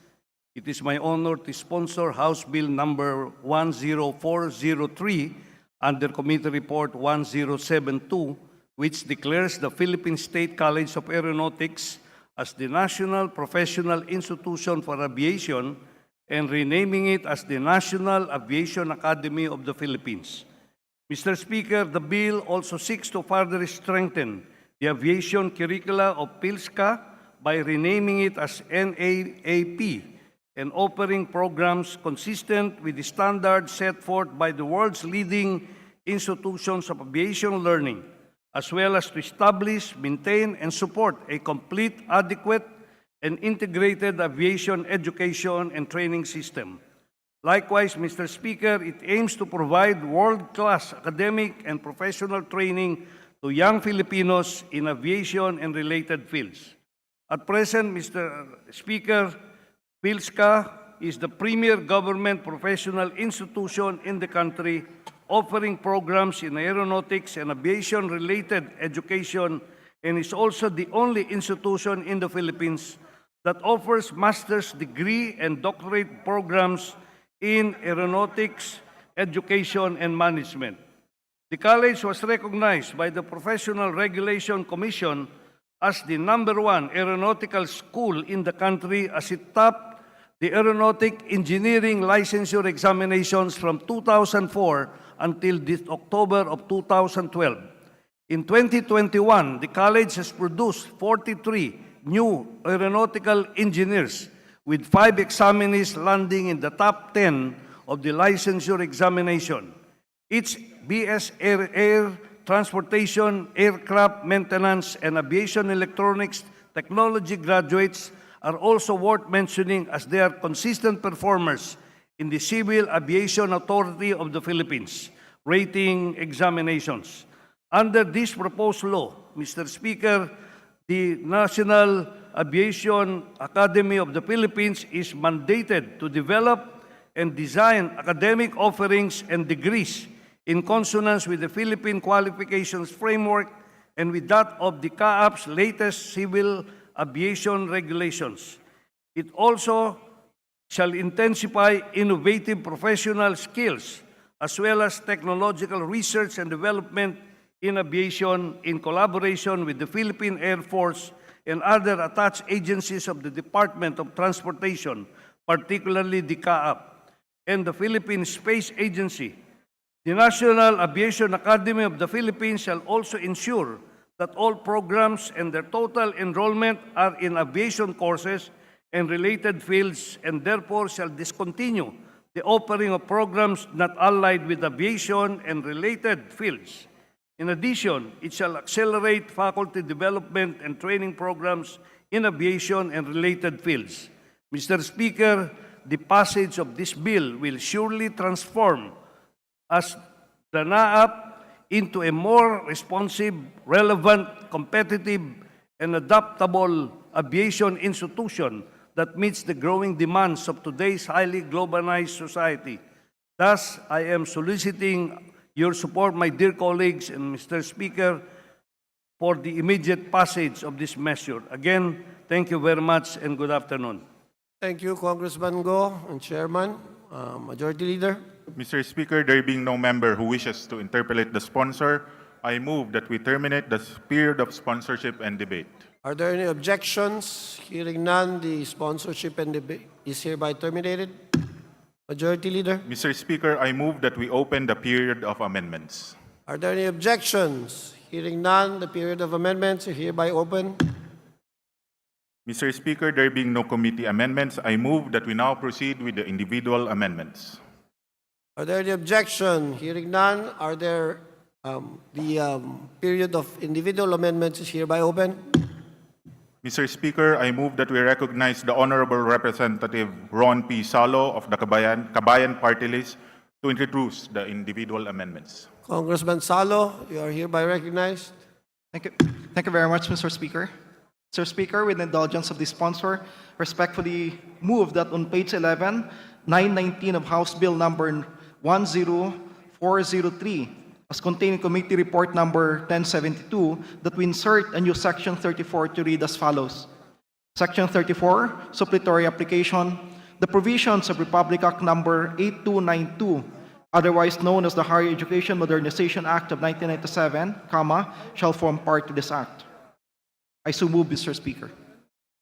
S9: It is my honor to sponsor House Bill number 10403 under Committee Report 1072, which declares the Philippine State College of Aeronautics as the National Professional Institution for Aviation and renaming it as the National Aviation Academy of the Philippines. Mr. Speaker, the bill also seeks to further strengthen the aviation curricula of PhilSCA by renaming it as NAAP and offering programs consistent with the standards set forth by the world's leading institutions of aviation learning, as well as to establish, maintain, and support a complete, adequate, and integrated aviation education and training system. Likewise, Mr. Speaker, it aims to provide world-class academic and professional training to young Filipinos in aviation and related fields. At present, Mr. Speaker, PhilSCA is the premier government professional institution in the country, offering programs in aeronautics and aviation-related education, and is also the only institution in the Philippines that offers master's degree and doctorate programs in aeronautics, education, and management. The college was recognized by the Professional Regulation Commission as the #1 aeronautical school in the country as it topped the aeronautic engineering licensure examinations from 2004 until this October of 2012. In 2021, the college has produced 43 new aeronautical engineers, with 5 examinees landing in the top 10 of the licensure examination. Its BS Air Transportation, Aircraft Maintenance, and Aviation Electronics Technology graduates are also worth mentioning as they are consistent performers in the Civil Aviation Authority of the Philippines rating examinations. Under this proposed law, Mr. Speaker, the National Aviation Academy of the Philippines is mandated to develop and design academic offerings and degrees in consonance with the Philippine Qualifications Framework and with that of the CAAP's latest civil aviation regulations. It also shall intensify innovative professional skills as well as technological research and development in aviation in collaboration with the Philippine Air Force and other attached agencies of the Department of Transportation, particularly the CAAP, and the Philippine Space Agency. The National Aviation Academy of the Philippines shall also ensure that all programs and their total enrollment are in aviation courses and related fields, and therefore shall discontinue the offering of programs not allied with aviation and related fields. In addition, it shall accelerate faculty development and training programs in aviation and related fields. Mr. Speaker, the passage of this bill will surely transform as the NAAP into a more responsive, relevant, competitive, and adaptable aviation institution that meets the growing demands of today's highly globalized society. Thus, I am soliciting your support, my dear colleagues and Mr. Speaker, for the immediate passage of this measure. Again, thank you very much and good afternoon.
S2: Thank you, Congressman Go and Chairman. Majority Leader.
S7: Mr. Speaker, there being no member who wishes to interpolate the sponsor, I move that we terminate the period of sponsorship and debate.
S2: Are there any objections? Hearing none, the sponsorship and debate is hereby terminated. Majority Leader.
S7: Mr. Speaker, I move that we open the period of amendments.
S2: Are there any objections? Hearing none, the period of amendments is hereby open.
S7: Mr. Speaker, there being no committee amendments, I move that we now proceed with the individual amendments.
S2: Are there any objection? Hearing none, are there the period of individual amendments is hereby open.
S7: Mr. Speaker, I move that we recognize the Honorable Representative Ron P. Salo of the Kabayan Party List to introduce the individual amendments.
S2: Congressman Salo, you are hereby recognized.
S10: Thank you. Thank you very much, Mr. Speaker. Mr. Speaker, with the indulgence of the sponsor, respectfully move that on page 11, 919 of House Bill number 10403, as contained in Committee Report number 1072, that we insert a new Section 34 to read as follows. Section 34, Supplementary Application, the provisions of Republic Act number 8292, otherwise known as the Higher Education Modernization Act of 1997, shall form part of this act. I so move, Mr. Speaker.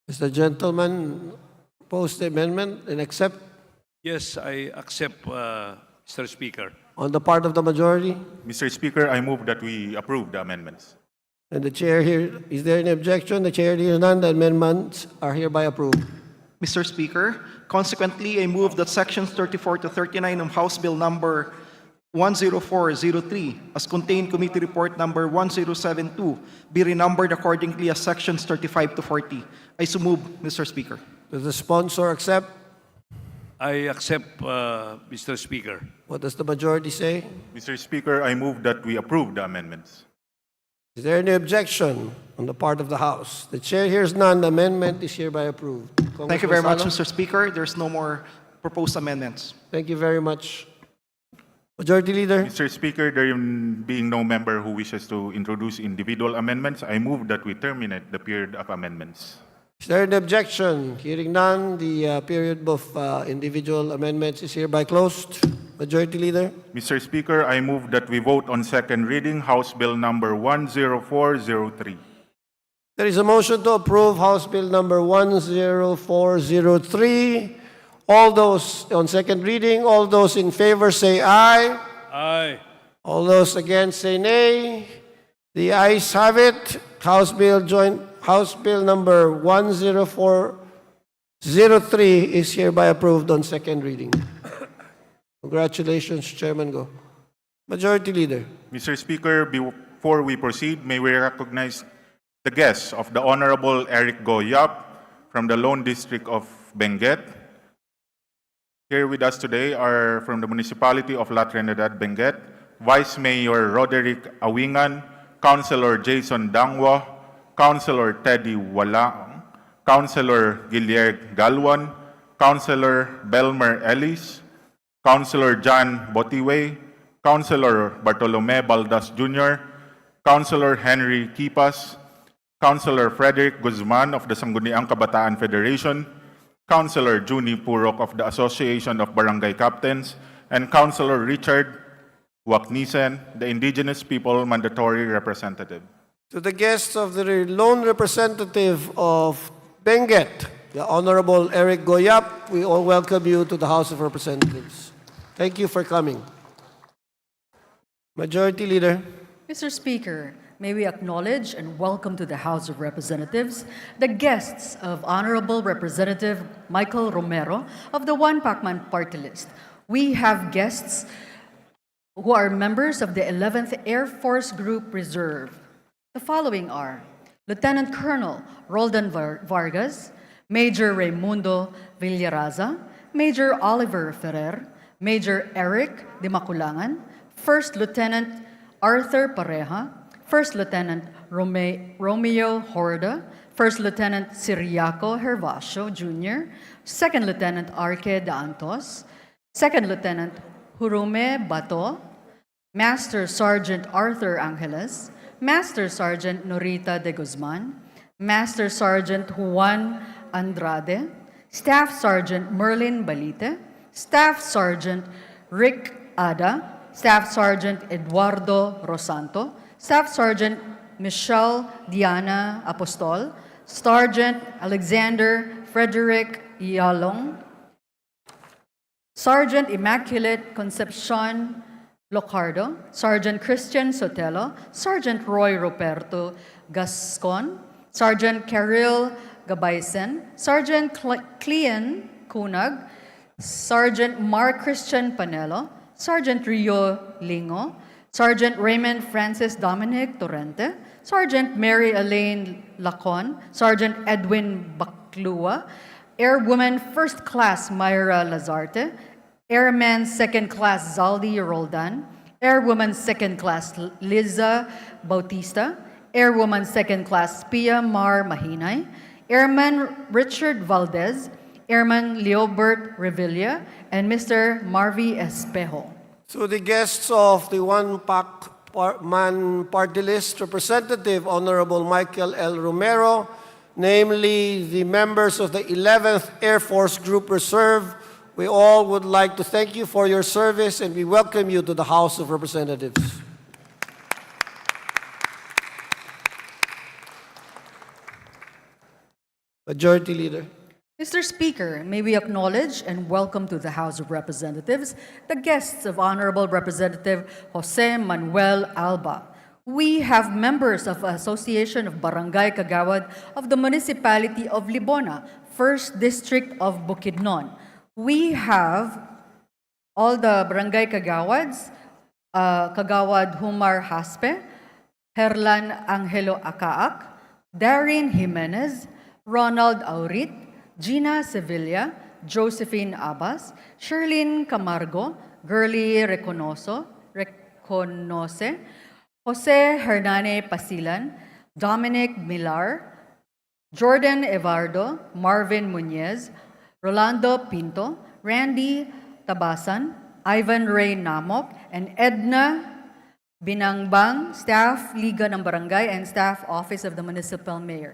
S2: Does the gentleman oppose the amendment and accept
S9: Yes, I accept, Mr. Speaker.
S2: on the part of the majority?
S7: Mr. Speaker, I move that we approve the amendments.
S2: And the chair here, is there any objection? The chair hears none, the amendments are hereby approved.
S10: Mr. Speaker, consequently, I move that sections 34 to 39 of House Bill number 10403, as contained Committee Report number 1072, be renumbered accordingly as sections 35 to 40. I so move, Mr. Speaker.
S2: Does the sponsor accept?
S9: I accept, Mr. Speaker.
S2: What does the majority say?
S7: Mr. Speaker, I move that we approve the amendments.
S2: Is there any objection on the part of the House? The chair hears none, the amendment is hereby approved.
S10: Thank you very much,
S2: Congressman
S10: Mr. Speaker. There's no more proposed amendments.
S2: Salo? Thank you very much. Majority Leader.
S7: Mr. Speaker, there being no member who wishes to introduce individual amendments, I move that we terminate the period of amendments.
S2: Is there any objection? Hearing none, the period of individual amendments is hereby closed. Majority Leader.
S7: Mr. Speaker, I move that we vote on second reading House Bill number 10403.
S2: There is a motion to approve House Bill number 10403. All those on second reading, all those in favor say aye.
S9: Aye.
S2: All those against say nay. The ayes have it. House Bill number 10403 is hereby approved on second reading. Congratulations, Chairman Go. Majority Leader.
S7: Mr. Speaker, before we proceed, may we recognize the guests of the Honorable Eric Go Yap from the Lone District of Benguet. Here with us today are from the Municipality of La Trinidad, Benguet, Vice Mayor Roderick Awingan, Councilor Jason Dangwa, Councilor Teddy Walang, Councilor Guillermo Galwan, Councilor Belmer Ellis, Councilor John Botiway, Councilor Bartolome Baldas Jr., Councilor Henry Kipas, Councilor Frederick Guzman of the Sangguniang Kabataan Federation, Councilor Juni Purok of the Association of Barangay Captains, and Councilor Richard Waknisen, the Indigenous People Mandatory Representative.
S2: To the guests of the lone representative of Benguet, the Honorable Eric Goyap, we all welcome you to the House of Representatives. Thank you for coming. Majority Leader.
S5: Mr. Speaker, may we acknowledge and welcome to the House of Representatives the guests of Honorable Representative Michael Romero of the One Pacman Party List. We have guests who are members of the 11th Air Force Group Reserve. The following are Lieutenant Colonel Roldan Vargas, Major Raimundo Villaraza, Major Oliver Ferrer, Major Eric de Maculangan, First Lieutenant Arthur Pareja, First Lieutenant Romeo Horda, First Lieutenant Ciriaco Hervasio Jr., Second Lieutenant Arque de Antos, Second Lieutenant Hurume Bato, Master Sergeant Arthur Angeles, Master Sergeant Norita de Guzman, Master Sergeant Juan Andrade, Staff Sergeant Merlin Balite, Staff Sergeant Rick Ada, Staff Sergeant Eduardo Rosanto, Staff Sergeant Michelle Diana Apostol, Sergeant Alexander Frederick Yalong, Sergeant Immaculate Concepcion Locardo, Sergeant Christian Sotelo, Sergeant Roy Roberto Gascon, Sergeant Caril Gabaysen, Sergeant Clean Kunag, Sergeant Mark Christian Panelo, Sergeant Rio Lingo, Sergeant Raymond Francis Dominic Torrente, Sergeant Mary Elaine Lacon, Sergeant Edwin Baclua, Airwoman First Class Myra Lazarte, Airman Second Class Zaldi Roldan, Airwoman Second Class Liza Bautista, Airwoman Second Class Pia Mar Mahinay, Airman Richard Valdez, Airman Leobert Revilla, and Mr. Marvy Espejo.
S2: To the guests of the one-man party list representative, Honorable Michael L. Romero, namely the members of the 11th Air Force Group Reserve, we all would like to thank you for your service and we welcome you to the House of Representatives. Majority Leader.
S5: Mr. Speaker, may we acknowledge and welcome to the House of Representatives the guests of Honorable Representative Jose Manuel Alba. We have members of Association of Barangay Kagawad of the Municipality of Libona, 1st District of Bukidnon. We have all the Barangay Kagawads, Kagawad Humar Haspe, Herlan Angelo Acaak, Darren Jimenez, Ronald Aurit, Gina Sevilla, Josephine Abbas, Sherlyn Camargo, Girly Reconoce, Jose Hernane Pasilan, Dominic Millar, Jordan Evardo, Marvin Muñez, Rolando Pinto, Randy Tabasan, Ivan Ray Namok, and Edna Binangbang, Staff Liga ng Barangay and Staff Office of the Municipal Mayor.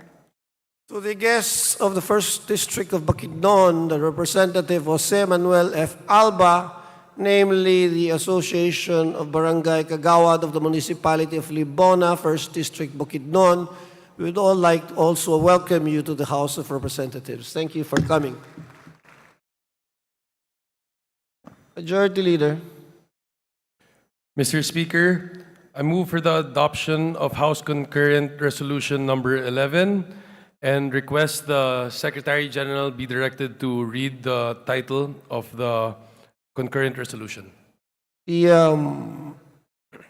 S2: To the guests of the 1st District of Bukidnon, the Representative Jose Manuel F. Alba, namely the Association of Barangay Kagawad of the Municipality of Libona, 1st District Bukidnon, we would all like to also welcome you to the House of Representatives. Thank you for coming. Majority Leader.
S11: Mr. Speaker, I move for the adoption of House Concurrent Resolution number 11 and request the Secretary General be directed to read the title of the concurrent resolution.
S2: The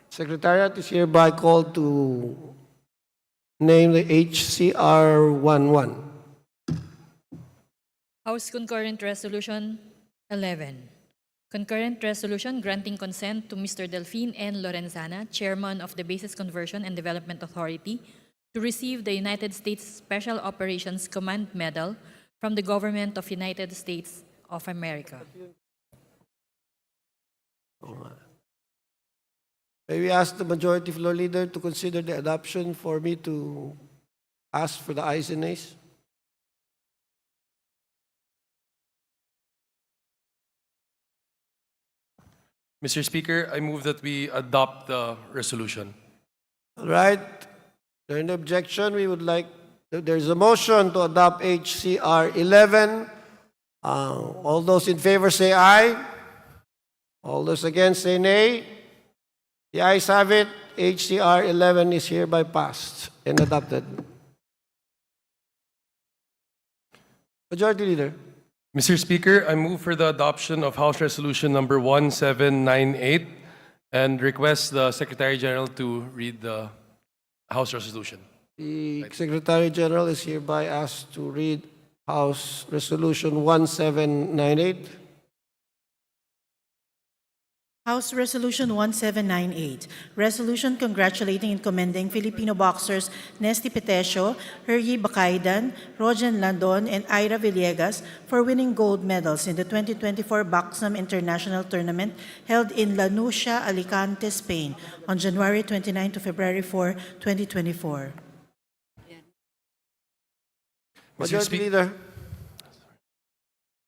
S2: Secretariat is hereby called to name the HCR 11.
S8: House Concurrent Resolution 11. Concurrent Resolution granting consent to Mr. Delphine N. Lorenzana, Chairman of the Bases Conversion and Development Authority, to receive the United States Special Operations Command Medal from the Government of United States of America.
S2: May we ask the Majority Floor Leader to consider the adoption for me to ask for the ayes and nays?
S11: Mr. Speaker, I move that we adopt the resolution.
S2: All right. There no objection. We would like, there's a motion to adopt HCR 11. All those in favor say aye. All those against say nay. The ayes have it. HCR 11 is hereby passed and adopted. Majority Leader.
S11: Mr. Speaker, I move for the adoption of House Resolution number 1798 and request the Secretary General to read the House resolution.
S2: The Secretary General is hereby asked to read House Resolution 1798.
S6: House Resolution 1798, resolution congratulating and commending Filipino boxers Nesty Petesio, Heryi Bacaidan, Rogen Landon, and Ira Villegas for winning gold medals in the 2024 Boxam International Tournament held in La Nucia, Alicante, Spain on January 29 to February 4, 2024.
S2: Majority Leader.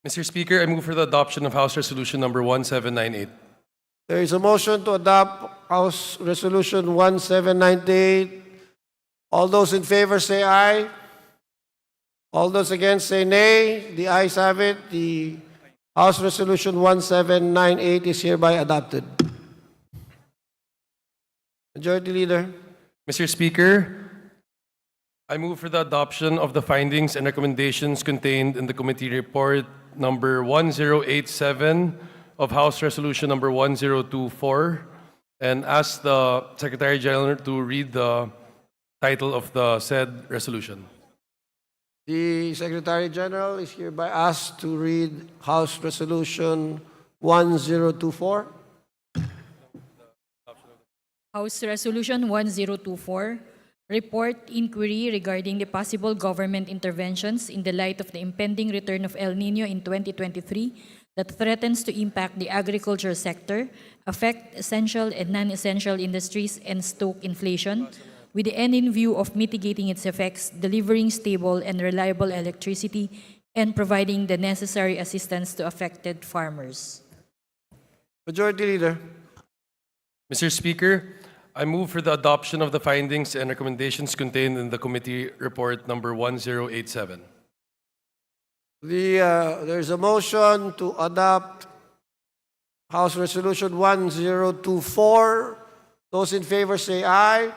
S11: Mr. Speaker, I move for the adoption of House Resolution number 1798.
S2: There is a motion to adopt House Resolution 1798. All those in favor say aye. All those against say nay. The ayes have it. The House Resolution 1798 is hereby adopted. Majority Leader.
S11: Mr. Speaker, I move for the adoption of the findings and recommendations contained in the committee report number 1087 of House Resolution number 1024 and ask the Secretary General to read the title of the said resolution.
S2: The Secretary General is hereby asked to read House Resolution 1024.
S8: House Resolution 1024, report inquiry regarding the possible government interventions in the light of the impending return of El Niño in 2023 that threatens to impact the agriculture sector, affect essential and non-essential industries, and stoke inflation, with the end in view of mitigating its effects, delivering stable and reliable electricity, and providing the necessary assistance to affected farmers.
S2: Majority Leader.
S11: Mr. Speaker, I move for the adoption of the findings and recommendations contained in the committee report number 1087.
S2: There's a motion to adopt House Resolution 1024. Those in favor say aye.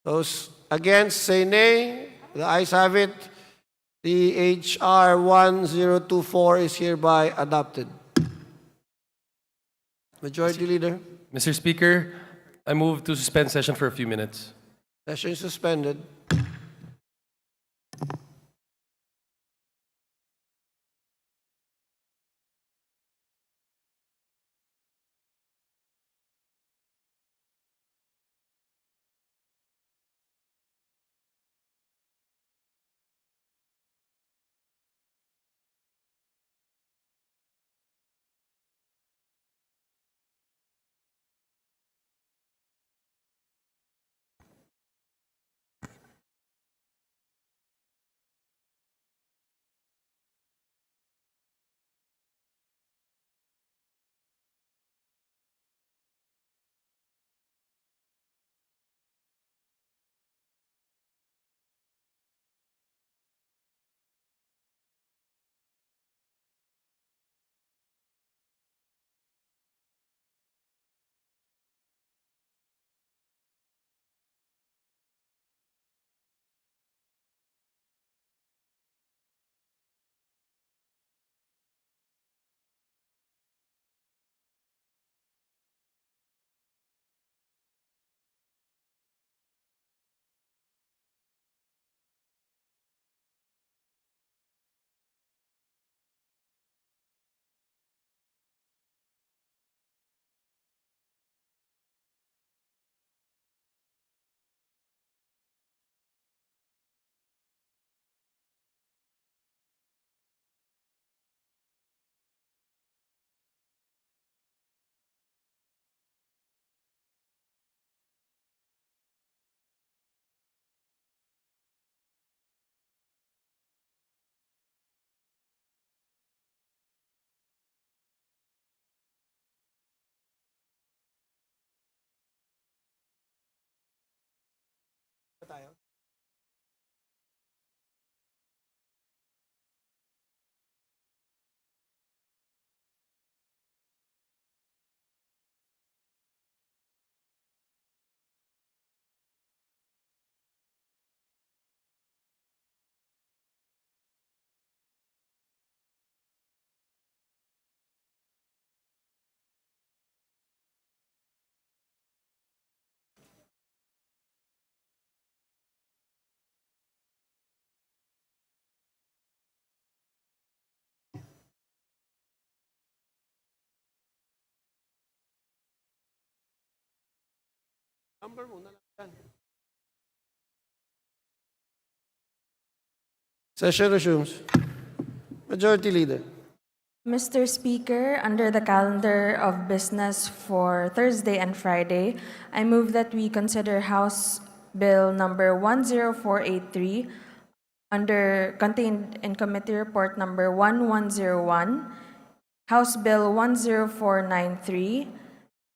S2: Those against say nay. The ayes have it. The HR 1024 is hereby adopted. Majority Leader.
S11: Mr. Speaker, I move to suspend session for a few minutes.
S2: Session is suspended. Session resumes. Majority Leader.
S12: Mr. Speaker, under the calendar of business for Thursday and Friday, I move that we consider House Bill number 10483 contained in Committee Report number 1101, House Bill 10493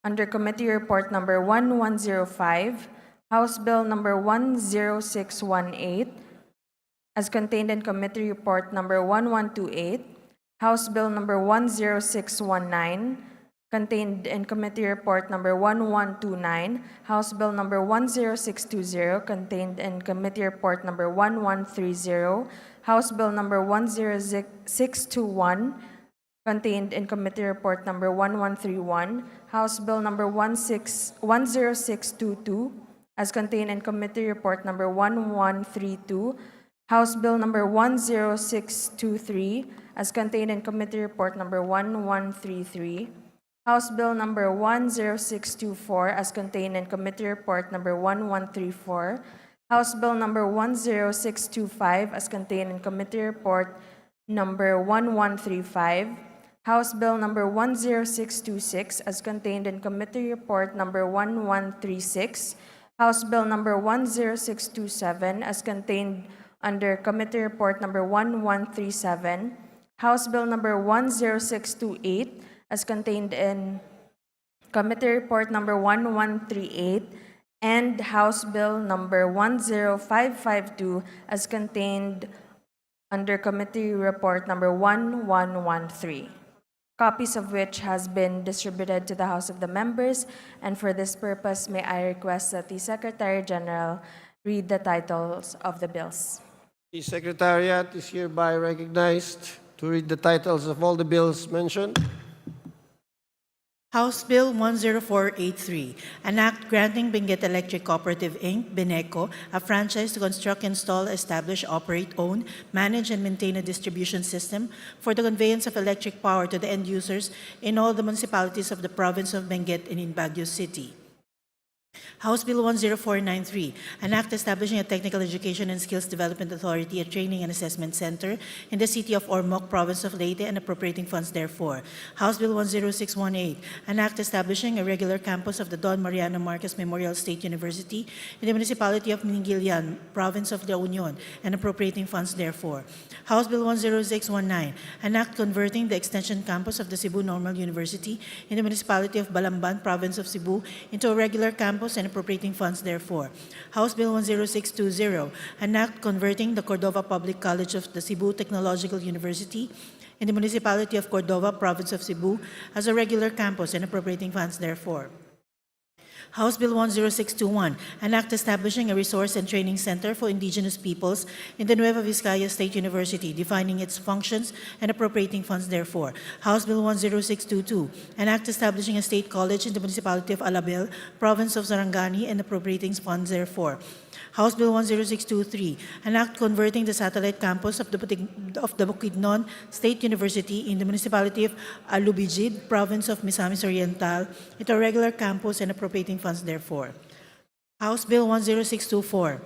S12: under Committee Report number 1105, House Bill number 10618 as contained in Committee Report number 1128, House Bill number 10619, contained in Committee Report number 1129, House Bill number 10620, contained in Committee Report number 1130, House Bill number 10621, contained in Committee Report number 1131, House Bill number 10622, as contained in Committee Report number 1132, House Bill number 10623, as contained in Committee Report number 1133, House Bill number 10624, as contained in Committee Report number 1134, House Bill number 10625, as contained in Committee Report number 1135, House Bill number 10626, as contained in Committee Report number 1136, House Bill number 10627, as contained under Committee Report number 1137, House Bill number 10628, as contained in Committee Report number 1138, and House Bill number 10552, as contained under Committee Report number 1113. Copies of which has been distributed to the House of the members, and for this purpose, may I request that the Secretary General read the titles of the bills.
S2: The Secretariat is hereby recognized to read the titles of all the bills mentioned.
S6: House Bill 10483, an act granting Benguet Electric Cooperative Inc., BENECO, a franchise to construct, install, establish, operate, own, manage, and maintain a distribution system for the conveyance of electric power to the end users in all the municipalities of the province of Benguet and in Baguio City. House Bill 10493, an act establishing a technical education and skills development authority, a training and assessment center in the city of Ormoc, province of Leyte, and appropriating funds therefor. House Bill 10618, an act establishing a regular campus of the Don Mariano Marquez Memorial State University in the municipality of Minigilian, province of La Union, and appropriating funds therefor. House Bill 10619, an act converting the extension campus of the Cebu Normal University in the municipality of Balamban, province of Cebu, into a regular campus and appropriating funds therefor. House Bill 10620, an act converting the Cordova Public College of the Cebu Technological University in the municipality of Cordova, province of Cebu, as a regular campus and appropriating funds therefor. House Bill 10621, an act establishing a resource and training center for indigenous peoples in the Nueva Vizcaya State University, defining its functions and appropriating funds therefor. House Bill 10622, an act establishing a state college in the municipality of Alabel, province of Sarangani, and appropriating funds therefor. House Bill 10623, an act converting the satellite campus of the Bukidnon State University in the municipality of Alubijid, province of Misamis Oriental, into a regular campus and appropriating funds therefor. House Bill 10624,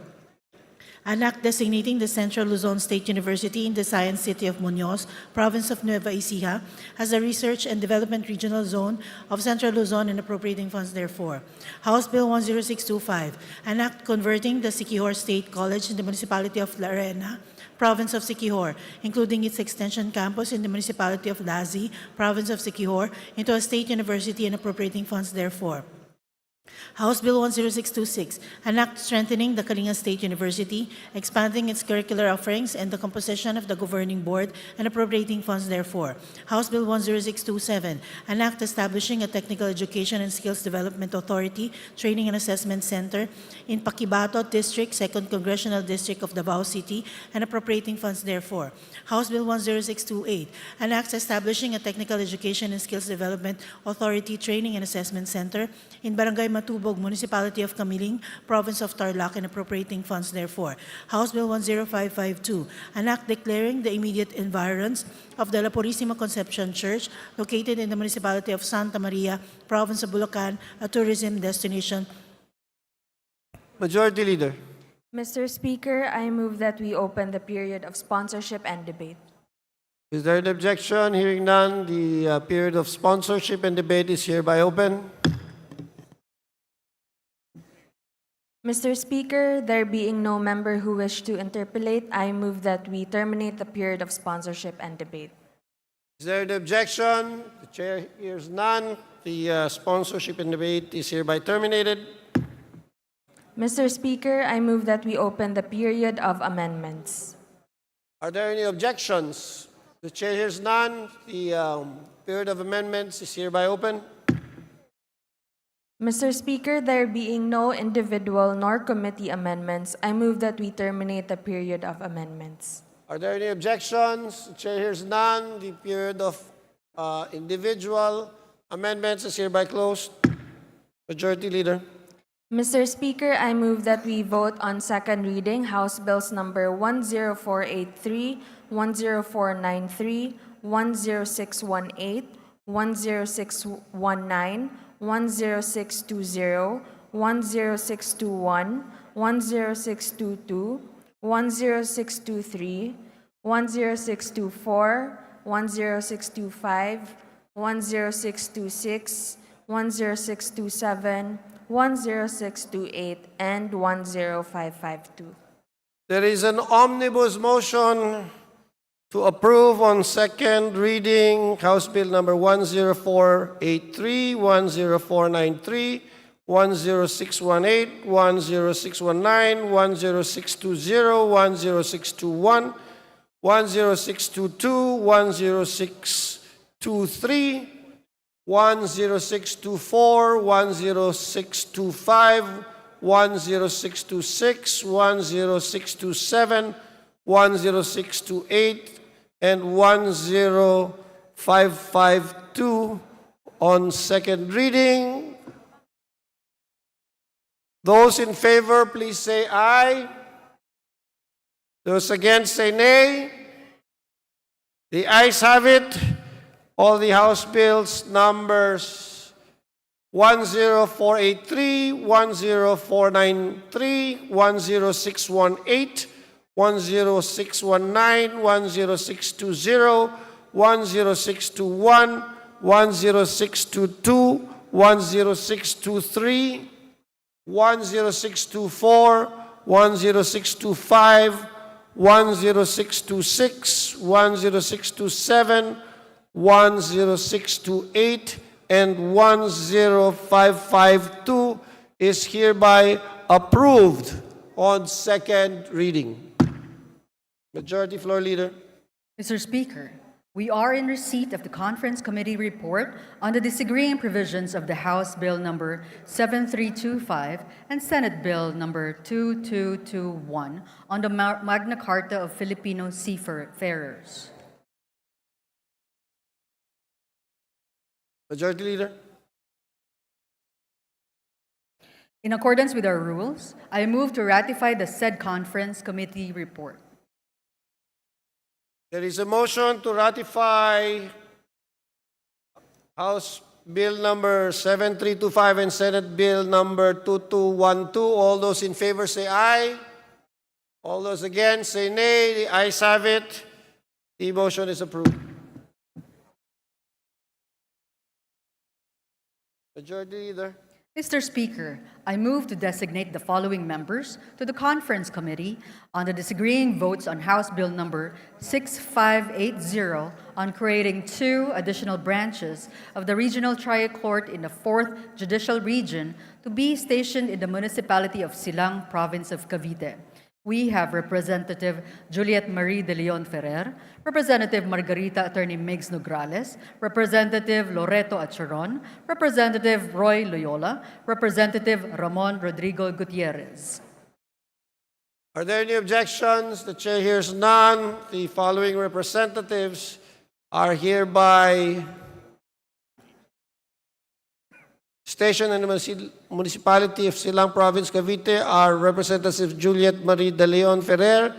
S6: an act designating the Central Luzon State University in the Science City of Muñoz, province of Nueva Ecija, as a research and development regional zone of Central Luzon and appropriating funds therefor. House Bill 10625, an act converting the Siquijor State College in the municipality of La Arena, province of Siquijor, including its extension campus in the municipality of Lazi, province of Siquijor, into a state university and appropriating funds therefor. House Bill 10626, an act strengthening the Kalinga State University, expanding its curricular offerings and the composition of the governing board and appropriating funds therefor. House Bill 10627, an act establishing a technical education and skills development authority, training and assessment center in Paquibato District, 2nd Congressional District of Davao City, and appropriating funds therefor. House Bill 10628, an act establishing a technical education and skills development authority, training and assessment center in Barangay Matubog, Municipality of Camiling, Province of Tarlac, and appropriating funds therefor. House Bill 10552, an act declaring the immediate environs of the La Purísima Concepcion Church, located in the Municipality of Santa Maria, Province of Bulacan, a tourism destination
S2: Majority Leader.
S12: Mr. Speaker, I move that we open the period of sponsorship and debate.
S2: Is there an objection? Hearing none, the period of sponsorship and debate is hereby open.
S12: Mr. Speaker, there being no member who wished to interpolate, I move that we terminate the period of sponsorship and debate.
S2: Is there an objection? The chair hears none. The sponsorship and debate is hereby terminated.
S12: Mr. Speaker, I move that we open the period of amendments.
S2: Are there any objections? The chair hears none. The period of amendments is hereby open.
S12: Mr. Speaker, there being no individual nor committee amendments, I move that we terminate the period of amendments.
S2: Are there any objections? The chair hears none. The period of individual amendments is hereby closed. Majority Leader.
S12: Mr. Speaker, I move that we vote on second reading House Bills number 10483, 10493, 10618, 10619, 10620, 10621, 10622, 10623, 10624, 10625, 10626, 10627, 10628, and 10552.
S2: There is an omnibus motion to approve on second reading House Bill number 10483, 10493, 10618, 10619, 10620, 10621, 10622, 10623, 10624, 10625, 10626, 10627, 10628, and 10552 on second reading. Those in favor, please say aye. Those against, say nay. The ayes have it. All the House Bills numbers 10483, 10493, 10618, 10619, 10620, 10621, 10622, 10623, 10624, 10625, 10626, 10627, 10628, and 10552 is hereby approved on second reading. Majority Floor Leader.
S5: Mr. Speaker, we are in receipt of the Conference Committee report on the disagreeing provisions of the House Bill number 7325 and Senate Bill number 2221 on the Magna Carta of Filipino seafarers.
S2: Majority Leader.
S5: In accordance with our rules, I move to ratify the said Conference Committee report.
S2: There is a motion to ratify House Bill number 7325 and Senate Bill number 2212. All those in favor say aye. All those against say nay. The ayes have it. The motion is approved. Majority Leader.
S5: Mr. Speaker, I move to designate the following members to the Conference Committee on the disagreeing votes on House Bill number 6580 on creating 2 additional branches of the Regional Trial Court in the 4th Judicial Region to be stationed in the municipality of Silang, Province of Cavite. We have Representative Juliet Marie de Leon Ferrer, Representative Margarita Attorney Migs Nograles, Representative Loreto Acharon, Representative Roy Loyola, Representative Ramon Rodrigo Gutierrez.
S2: Are there any objections? The chair hears none. The following representatives are hereby stationed in the municipality of Silang Province, Cavite are Representative Juliet Marie de Leon Ferrer,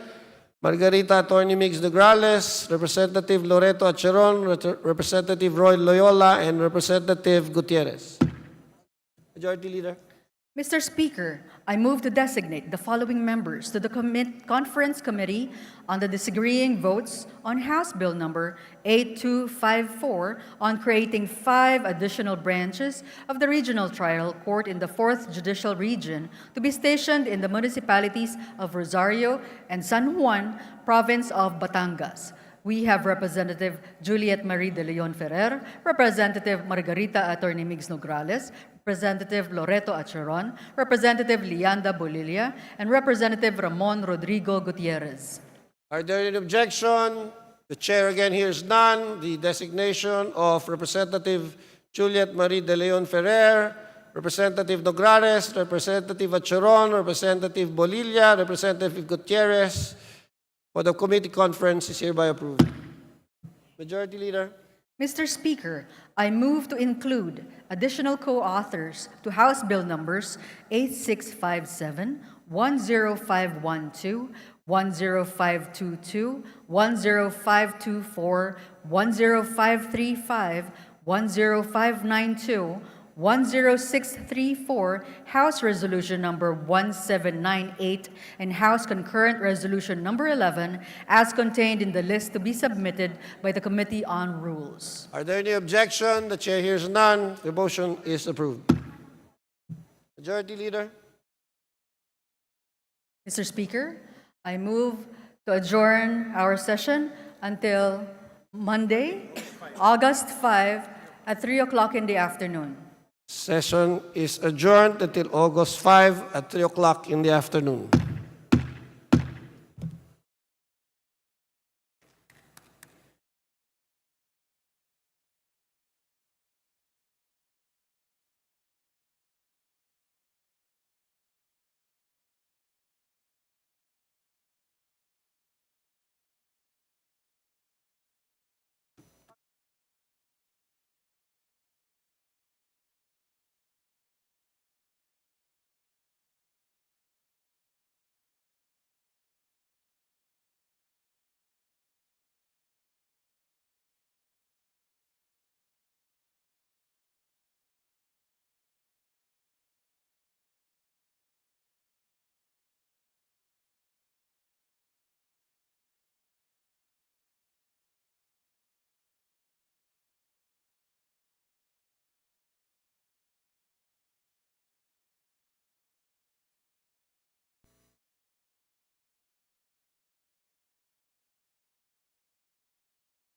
S2: Margarita Attorney Migs Nograles, Representative Loreto Acharon, Representative Roy Loyola, and Representative Gutierrez. Majority Leader.
S5: Mr. Speaker, I move to designate the following members to the Conference Committee on the disagreeing votes on House Bill number 8254 on creating 5 additional branches of the Regional Trial Court in the 4th Judicial Region to be stationed in the municipalities of Rosario and San Juan, Province of Batangas. We have Representative Juliet Marie de Leon Ferrer, Representative Margarita Attorney Migs Nograles, Representative Loreto Acheron, Representative Lianda Bolilia, and Representative Ramon Rodrigo Gutierrez.
S2: Are there any objection? The chair again hears none. The designation of Representative Juliet Marie de Leon Ferrer, Representative Nograles, Representative Acheron, Representative Bolilia, Representative Gutierrez for the committee conference is hereby approved. Majority Leader.
S5: Mr. Speaker, I move to include additional co-authors to House Bill numbers 8657, 10512, 10522, 10524, 10535, 10592, 10634, House Resolution number 1798, and House Concurrent Resolution number 11, as contained in the list to be submitted by the Committee on Rules.
S2: Are there any objection? The chair hears none. The motion is approved. Majority Leader.
S5: Mr. Speaker, I move to adjourn our session until Monday, August 5 at 3 o'clock in the afternoon.
S2: Session is adjourned until August 5 at 3 o'clock in the afternoon.